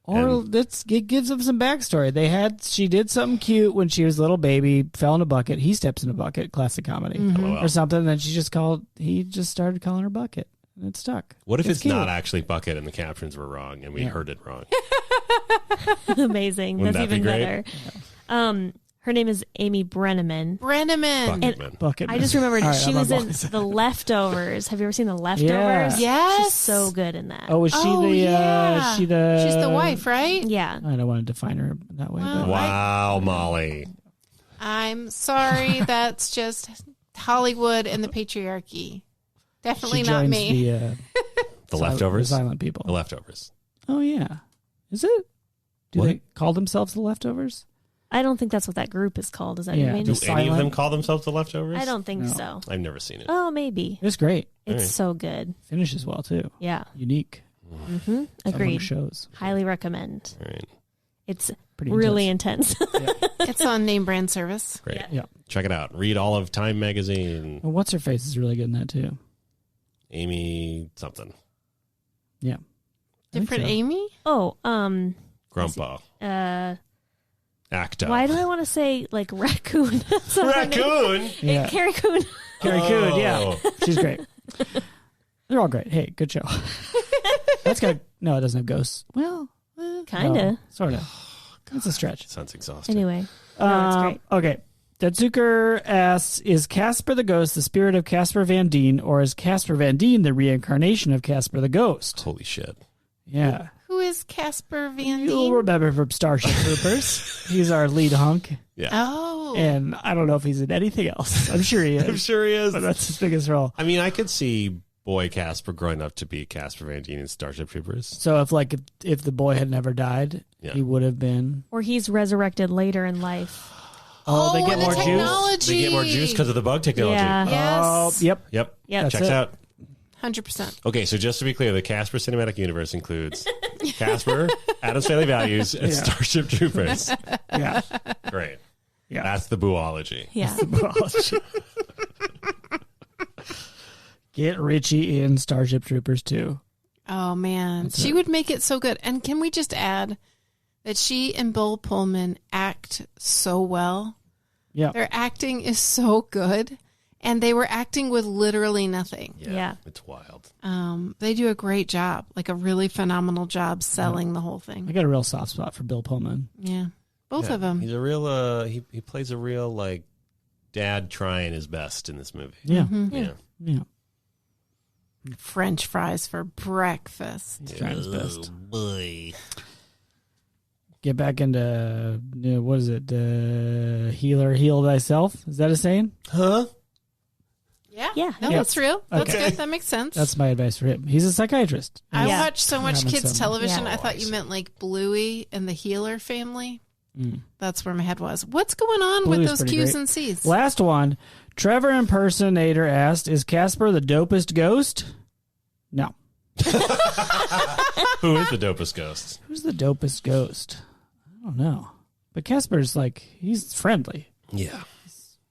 Or it gives them some backstory. She did something cute when she was a little baby, fell in a bucket. He steps in a bucket, classic comedy, Mm-hmm. or something. And then he just started calling her Bucket, and it stuck. What if it's cute. not actually Bucket and the captions were wrong and we heard it wrong? Amazing. Wouldn't That's that be even great? better. Her name is Amy Brenneman. Brenneman. Bucket man. Bucket. I just remembered All right, she I'm was on in board. The Leftovers. Have you ever seen The Leftovers? Yes. She's so good in that. Oh, is she Oh, yeah. she's the wife, right? Yeah. I don't want to define her that way, Wow. but Wow, Molly. I'm sorry. That's just Hollywood and the patriarchy. Definitely she not joins me. The leftovers. the silent people. The leftovers. Oh yeah, is it? Do What? they call themselves the leftovers? I don't think that's what that group is called. Is that Yeah. what you Do mean? The any of them silent- call themselves the leftovers? I don't think No. so. I've never seen it. Oh, maybe. It's great. It's Alright. so good. Finishes well too. Yeah. Unique. Mm-hmm. Someone who Agreed. shows Highly recommend. All right. It's pretty really intense. It's on name brand service. Great. Yeah. Check it out. Read all of Time Magazine. Well, what's her face is really good in that too. Amy something. Yeah. I think Different so. Amy? oh, Grumpo. Acto. Why do I want to say like raccoon? That's not her name. Raccoon? Yeah. Carrie Coon. Carrie Coon, yeah. Oh. She's great. They're all great. Hey, good show. That's good. No, it doesn't have ghosts. Well, Kinda. Sort of. It's a stretch. Sounds exhausting. Anyway. No, it's great. Okay. Tetsuker asks, is Casper the Ghost the spirit of Casper Van Dien, or is Casper Van Dien the reincarnation of Casper the Ghost? Holy shit. Yeah. Who is Casper Van You'll Dien? remember from Starship Troopers. He's our lead hunk. Yeah. Oh. And I don't know if he's in anything else. I'm sure he is. I'm sure he is. But that's his biggest role. I mean, I could see boy Casper growing up to be Casper Van Dien in Starship Troopers. So if the boy had never died, Yeah. he would have been. Or he's resurrected later in life. Oh, they get and the more juice. technology. They get more juice because of the bug technology. Yeah. Oh, Yes. yep. Yep. Yep. That's Checks it. out. 100%. Okay, so just to be clear, the Casper Cinematic Universe includes Casper, Addams Family Values, and Yeah. Starship Troopers. Yeah. Great. Yeah. That's the Buology. Yeah. Get Richie in Starship Troopers too. Oh, man. She would make it so good. And can we just add that she and Bill Pullman act so well? Yeah. Their acting is so good. And they were acting with literally nothing. Yeah. It's wild. They do a great job, like a really phenomenal job selling the whole I thing. got a real soft spot for Bill Pullman. Yeah. Both Yeah. of them. He's a real, he plays a real, like, dad trying his best in this movie. Yeah. Yeah. Yeah. French fries for breakfast. He's trying his best. Boy. Get back into, what is it? Healer, heal thyself. Is that a saying? Huh? Yeah. Yeah. No, Yeah. that's real. That's Okay. good. That makes sense. That's my advice for him. He's a psychiatrist. I Yeah. watch so much Having kids some- television. Yeah. I thought you meant like Bluey and the Healer family. Mm. That's where my head was. What's going on Bluey's with those pretty Q's great. and C's? Last one. Trevor Impersonator asked, is Casper the dopest ghost? No. Who is the dopest ghost? Who's the dopest ghost? I don't know. But Casper's like, he's friendly. Yeah.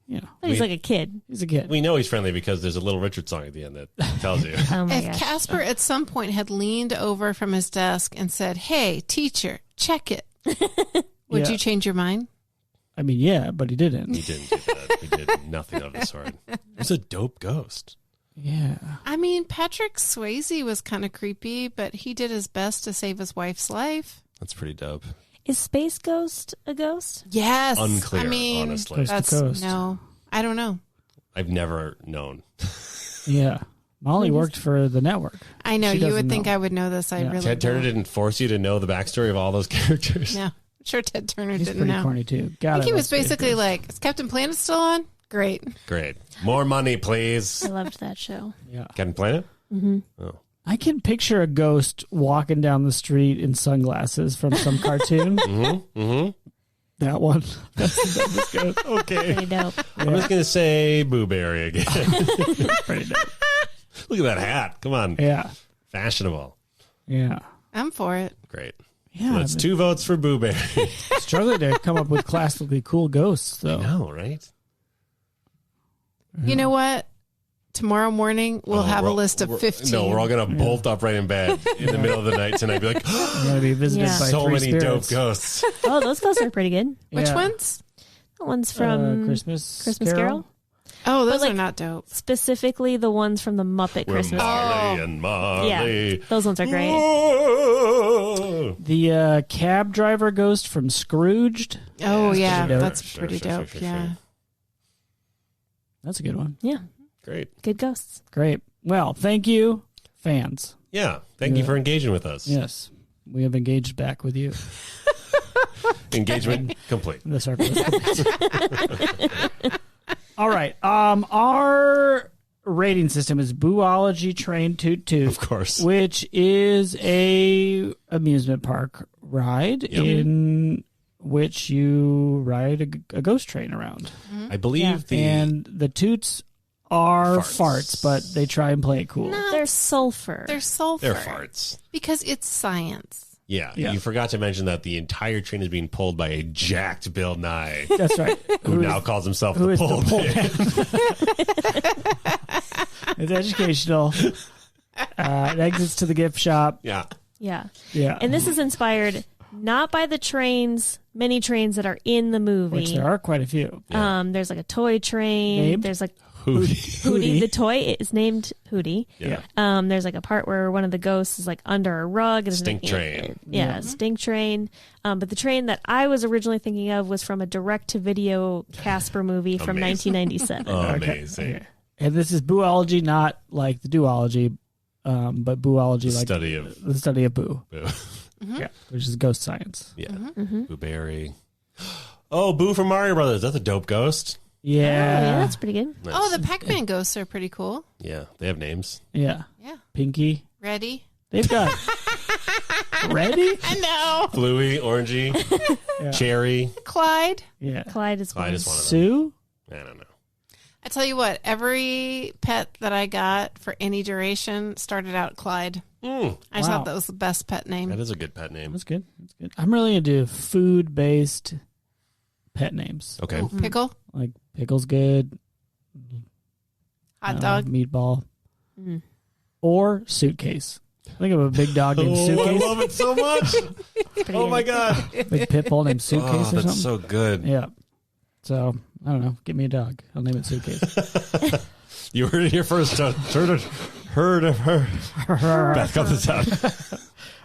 You know, But he's like a kid. he's a kid. We know he's friendly because there's a Little Richard song at the end that tells you. Oh my If gosh. Casper at some point had leaned over from his desk and said, "Hey, teacher, check it," would Yeah. you change your mind? I mean, yeah, but he didn't. He didn't do that. He did nothing of the sort. He's a dope ghost. Yeah. I mean, Patrick Swayze was kind of creepy, but he did his best to save his wife's life. That's pretty dope. Is Space Ghost a ghost? Yes. Unclear, I mean, honestly. Coast to that's coast. no. I don't know. I've never known. Yeah. Molly worked for the network. I know She you doesn't would think know. I would know this. I Yeah. really Ted Turner don't. didn't force you to know the backstory of all those characters. No, sure Ted Turner He's didn't pretty know. corny too. I God, think he love was Space basically Ghost. like, "Is Captain Planet still on? Great." Great. More money, please. I loved that show. Yeah. Captain Planet? Mm-hmm. Oh. I can picture a ghost walking down the street in sunglasses from some cartoon. Mm-hmm. Mm-hmm. That one. That's the dumbest ghost. Okay. Pretty dope. I'm just going to say Booberry again. Pretty dope. Look at that hat. Come on. Yeah. Fashionable. Yeah. I'm for it. Great. Yeah. So that's 2 votes for Booberry. Struggling to come up with classically cool ghosts, though. No, right? You know what? Tomorrow morning we'll have a list of 15. No, we're all going to bolt up right in bed in the middle of the night tonight. Be like, I'm going to be visited Yeah. by so three many spirits. dope ghosts. Oh, those ghosts are pretty good. Which Yeah. ones? The ones from Christmas Carol? Oh, those like- are not dope. Specifically the ones from the Muppet We're Christmas Carol. Marley and Marley. Yeah, those ones are great. Whoa. The cab driver ghost from Scrooged. Oh, pretty yeah. dope. That's Sure, pretty sure, dope. sure, Yeah. sure. That's a good one. Yeah, Great. good ghosts. Great. Well, thank you, fans. Yeah. Thank you for engaging with us. Yes. We have engaged back with you. Engagement complete. The circle is complete. All right. Our rating system is Buology Train Toot Toot, Of course. which is a amusement park ride in which you ride a ghost train around. I believe And the toots are farts, but they try and play it cool. They're sulfur. They're sulfur. they're farts. Because it's science. Yeah, Yeah. you forgot to mention that the entire train is being pulled by a jacked Bill Nye, That's right. who now calls himself who the is the pull pull pig. It's educational. It exits to the gift shop. Yeah. Yeah. Yeah. And this is inspired not by the many trains that are in the movie. Which there are quite a few. There's like a toy train. Named? There's like Hootie. Hootie. The toy is named Hootie. Yeah. There's like a part where one of the ghosts is like under a rug. And Stink train. Stink train. But the train that I was originally thinking of was from a direct-to-video Casper movie from Amazing. 1997. Amazing. Okay. And this is Booology, not like the duology, but Booology, like the study of Boo. Boo. Yeah, which is ghost science. Yeah. Boo Berry. Oh, Boo from Mario Brothers. That's a dope ghost. Yeah, Yeah. that's pretty good. Nice. Oh, the Pac-Man ghosts are pretty cool. Yeah, they have names. Yeah. Yeah. Pinky. Ready? They've got Ready? I know. Bluey, Orangey, Yeah. Cherry. Clyde. Yeah. Clyde is Clyde one. is one of them. Sue? I don't know. I tell you what, every pet that I got for any duration started out Clyde. I just Wow. thought that was the best pet name. That is a good pet name. That's good. That's good. I'm really into food-based pet names. Okay. Ooh, pickle, Like pickle's good. hot dog. Meatball. Mm. Or suitcase. I think of a big dog named I Suitcase. love it so much. Oh my god. Big pit bull named Suitcase Oh, or something. that's so good. Yeah. So, I don't know. Get me a dog. I'll name it Suitcase. You heard it here first. Heard of her. Beth, cut this out.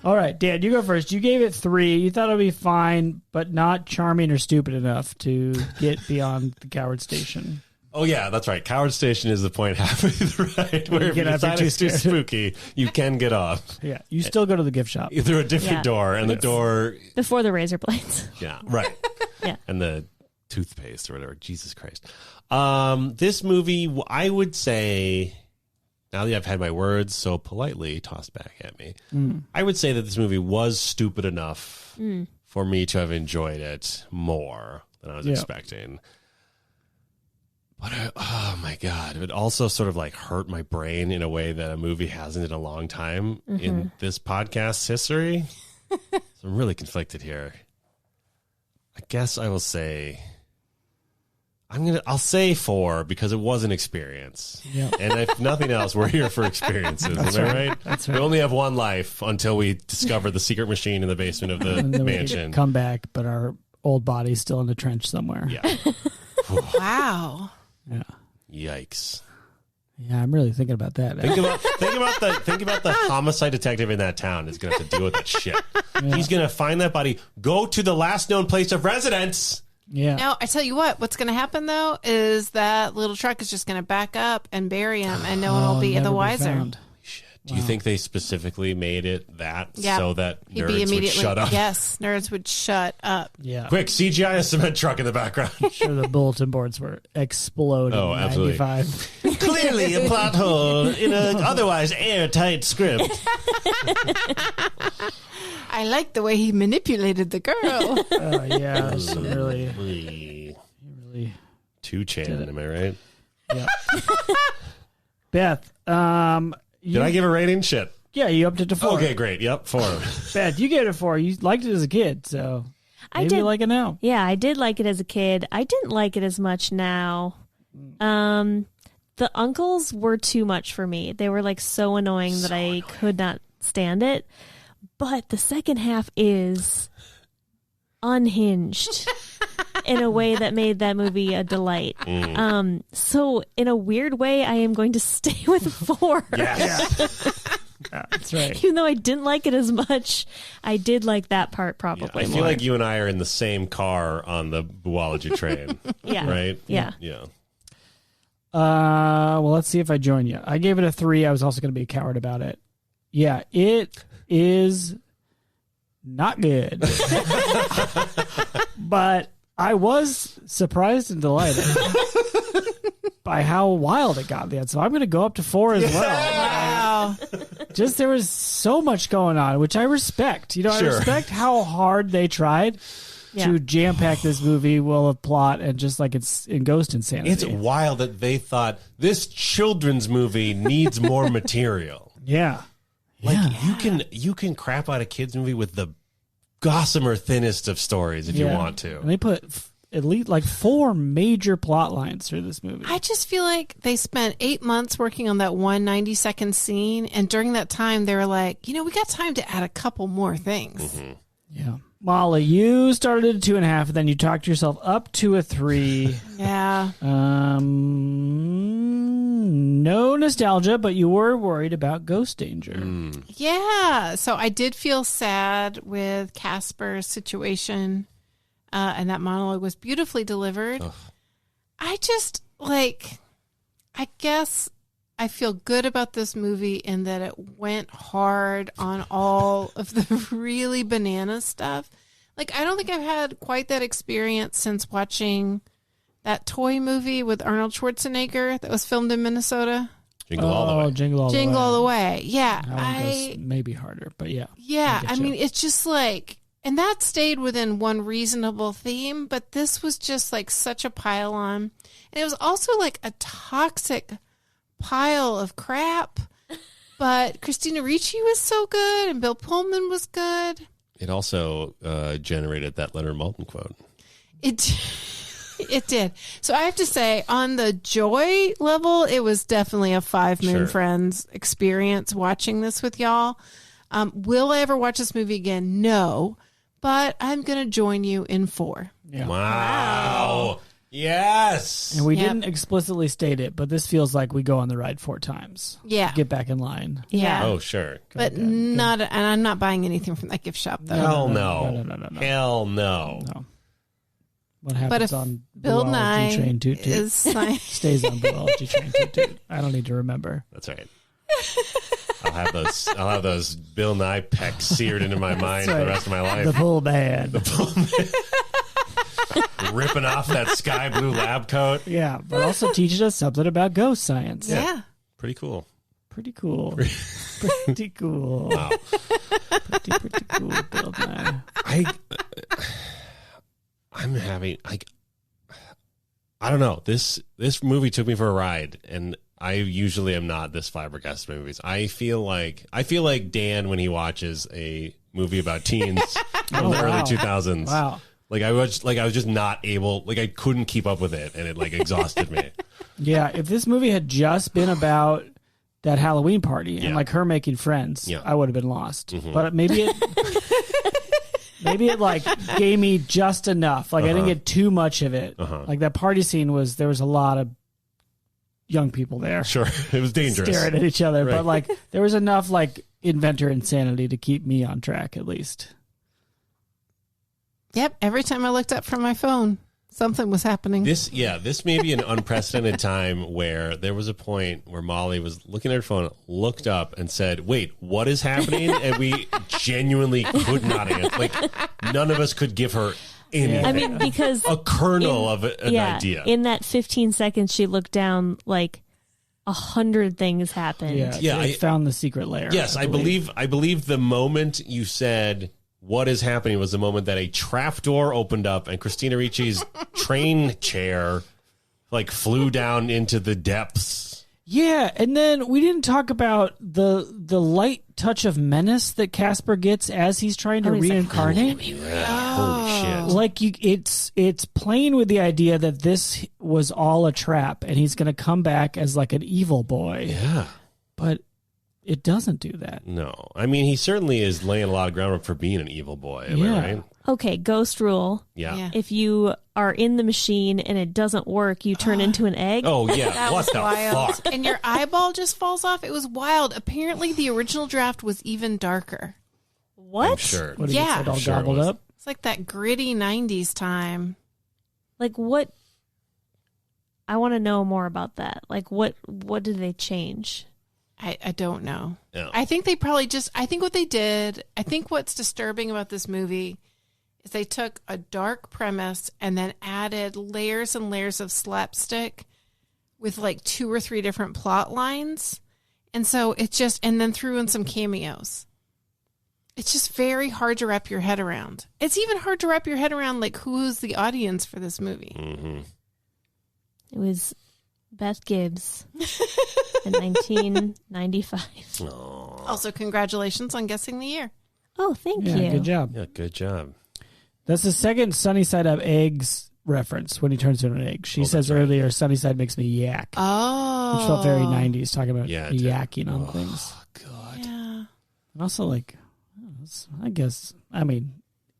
All right, Dan, you go first. You gave it 3. You thought it would be fine, but not charming or stupid enough to get beyond the coward station. Oh yeah, that's right. Coward Station is the point halfway through the ride where if you get out, decide you're it's too scared. spooky, you can get off Yeah. You still go to the gift shop. through a different Yeah. door, and the door, Before the razor blades. yeah, right, Yeah. and the toothpaste or whatever. Jesus Christ. This movie, I would say, now that I've had my words so politely tossed back at me, I would say that this movie was stupid enough for me to have enjoyed it more than I was Yeah. expecting. But oh my god, it also sort of like hurt my brain in a way that a movie hasn't in a long time in this podcast's history. So I'm really conflicted here. I guess I will say I'll say 4 because it was an experience. Yeah. And if nothing else, we're here for experiences. Am I right? That's We right. only have one life until we discover the secret machine in the basement of the And then we mansion. come back, but our old body's still in the trench somewhere. Yeah. Wow. Yeah. Yikes. Yeah, I'm really thinking about that. Think about the homicide detective in that town is going to have to deal with that shit. He's going to find that body, go to the last known place of residence. Yeah. Now, I tell you what's going to happen, though, is that little truck is just going to back up and bury him, and no one will be Never the wiser. found. Do you think they specifically made it that Yeah. so that He'd be nerds would immediately, shut up? yes, nerds would shut up. Yeah. Quick, CGI a cement truck in the background. Sure, the bulletin boards were exploding. Oh, in absolutely. 95. Clearly a plot hole in an otherwise airtight script. I like the way he manipulated the girl. Oh, yeah. Some really, really. 2chan, am I right? Yeah. Beth, Did I give a rating? Shit. yeah, you upped it to 4. Okay, great. Yep, 4. Beth, you gave it a 4. You liked it as a kid, so I maybe did. you like it now. Yeah, I did like it as a kid. I didn't like it as much now. The uncles were too much for me. They were like so annoying that I could not stand it. But the second half is unhinged in a way that made that movie a delight. So in a weird way, I am going to stay with 4. Yes. Yeah, that's right. Even though I didn't like it as much, I did like that part probably I feel more. like you and I are in the same car on the Buology train. Yeah. Right? Yeah. Yeah. Well, let's see if I join you. I gave it a 3. I was also going to be a coward about it. Yeah, it is not good. But I was surprised and delighted by how wild it got then. So I'm going to go up to 4 as well. Wow. Just there was so much going on, which I respect. You know, Sure. I respect how hard they tried Yeah. to jam pack this movie full of plot and just like it's in Ghost Insanity. It's wild that they thought this children's movie needs more material. Yeah. Like Yeah. you can crap out a kids movie with the gossamer thinnest of stories if you Yeah. want to. And they put at least like 4 major plot lines through this movie. I just feel like they spent 8 months working on that 90-second scene, and during that time, they were like, we got time to add a couple more things. Yeah. Molly, you started at 2.5, and then you talked yourself up to a 3. Yeah. No nostalgia, but you were worried about Ghost Danger. Yeah. So I did feel sad with Casper's situation, and that monologue was beautifully delivered. Ugh. I just, I guess I feel good about this movie in that it went hard on all of the really banana stuff. Like, I don't think I've had quite that experience since watching that toy movie with Arnold Schwarzenegger that was filmed in Minnesota. Jingle all the way. Jingle all Jingle the way. All the Way. Yeah. That one goes maybe harder, but yeah. Yeah, get I you. mean, it's just like, and that stayed within one reasonable theme, but this was just like such a pile on. And it was also like a toxic pile of crap. But Christina Ricci was so good, and Bill Pullman was good. It also generated that Leonard Maltin quote. It did. So I have to say, on the joy level, it was definitely a 5 Moon Sure. Friends experience watching this with y'all. Will I ever watch this movie again? No. But I'm going to join you in 4. Yeah. Wow. Yes. And we Yep. didn't explicitly state it, but this feels like we go on the ride 4 times. Yeah. Get back in line. Yeah. Oh, sure. But not, and I'm not buying anything from that gift shop, though. Hell no. No. Hell no. No. What But happens if on Bill Biology Nye Train Toot Toot is stays on Biology Train Toot Toot. I don't need to remember. That's right. I'll have those Bill Nye pecs seared into my mind for the rest of my life. The full band. Ripping off that sky blue lab coat. Yeah, but also teaches us something about ghost science. Yeah. Pretty cool. Pretty cool. Pretty cool. Wow. Pretty cool, Bill Nye. I'm having I don't know. This movie took me for a ride, and I usually am not this flabbergasted by movies. I feel like Dan when he watches a movie about teens from the early 2000s. Wow. Like I was just not able. Like I couldn't keep up with it, and it like exhausted me. Yeah, if this movie had just been about that Halloween party and Yeah. like her making friends, Yeah. I would have been lost. But maybe it like gave me just enough. Like I didn't get too much of it. Like that party scene there was a lot of young people there Sure, it was dangerous. staring at each other, Right. but like there was enough like inventor insanity to keep me on track at least. Yep. Every time I looked up from my phone, something was happening. This may be an unprecedented time where there was a point where Molly was looking at her phone, looked up, and said, "Wait, what is happening?" And we genuinely could not answer. Like none of us could give her anything. I mean, because a kernel of an idea. in that 15 seconds, she looked down like 100 things happened. Yeah, I I found the secret layer. Yes, I believe the moment you said what is happening was the moment that a trap door opened up and Christina Ricci's train chair like flew down into the depths. Yeah, and then we didn't talk about the light touch of menace that Casper gets as he's trying to he's like, reincarnate. Holy shit. Like it's playing with the idea that this was all a trap and he's going to come back as like an evil boy. Yeah. But it doesn't do that. No. I mean, he certainly is laying a lot of groundwork for being an evil boy. Am Yeah. I right? Okay, ghost rule. Yeah. Yeah. If you are in the machine and it doesn't work, you turn into an egg. Oh, yeah. That What was the wild. fuck? And your eyeball just falls off. It was wild. Apparently, the original draft was even darker. What? I'm sure. What, he Yeah. gets it all Sure it gobbled was. up? It's like that gritty 90s time. Like what? I want to know more about that. Like what did they change? I don't know. Yeah. I think they probably I think what they did, I think what's disturbing about this movie is they took a dark premise and then added layers and layers of slapstick with like 2 or 3 different plot lines. And so and then threw in some cameos. It's just very hard to wrap your head around. It's even hard to wrap your head around like who's the audience for this movie. Mm-hmm. It was Beth Gibbs in 1995. Also, congratulations on guessing the year. Oh, thank Yeah, you. good job. Yeah, good job. That's the second Sunny Side Up eggs reference when he turns into an egg. She says earlier, Sunny Side makes me yak. Oh. Which felt very 90s, talking about Yeah, it did. yakking on things. God. Yeah. And also, like, I guess, I mean,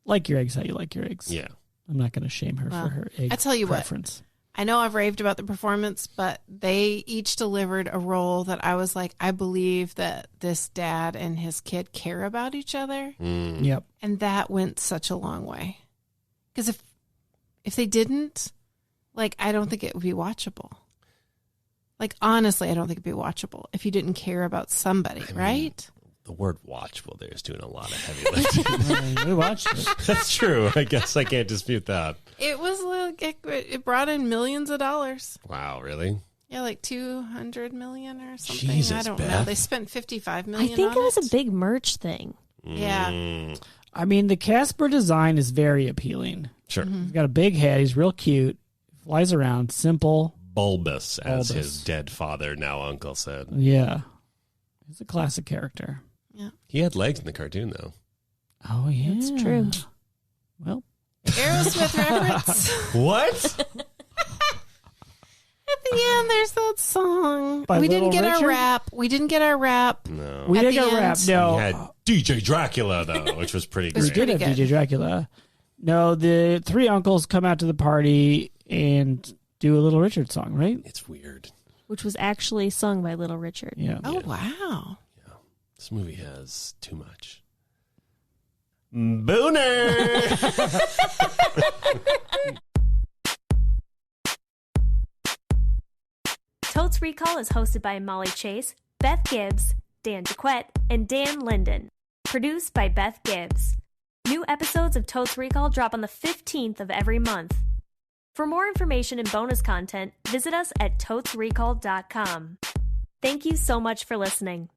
like your eggs how you like your eggs. Yeah. I'm not going to shame her Well, for her egg I tell you what. preference. I know I've raved about the performance, but they each delivered a role that I was like, I believe that this dad and his kid care about each other. Yep. And that went such a long way. Because if they didn't, like, I don't think it would be watchable. Like, honestly, I don't think it'd be watchable if you didn't care about somebody, right? The word watchable there is doing a lot of heavy lifting. We watched it. That's true. I guess I can't dispute that. It was like, it brought in millions of dollars. Wow, really? Yeah, like 200 million or something. Jesus, I don't know. Beth. They spent 55 I million think on it was a big merch thing. Yeah. I mean, the Casper design is very appealing. Sure. He's got a big head. He's real cute. Flies around. Simple. Bulbous, as Bulbous. his dead father, now uncle, said. Yeah. He's a classic character. Yeah. He had legs in the cartoon, though. Oh, yeah. That's true. Well, Aerosmith reference. What? At the end, there's that song. By we didn't Little get Richard? our rap. We didn't get our rap. No. we At did the get end- rap. No. He had DJ Dracula, though, which was pretty was We great. did pretty have good. DJ Dracula. No, the three uncles come out to the party and do a Little Richard song, right? It's weird. Which was actually sung by Little Richard. Yeah. Oh, wow. This movie has too much. Booner! Totes Recall is hosted by Molly Chase, Beth Gibbs, Dan Jaquette, and Dan Linden. Produced by Beth Gibbs. New episodes of Totes Recall drop on the 15th of every month. For more information and bonus content, visit us at totesrecall.com. Thank you so much for listening.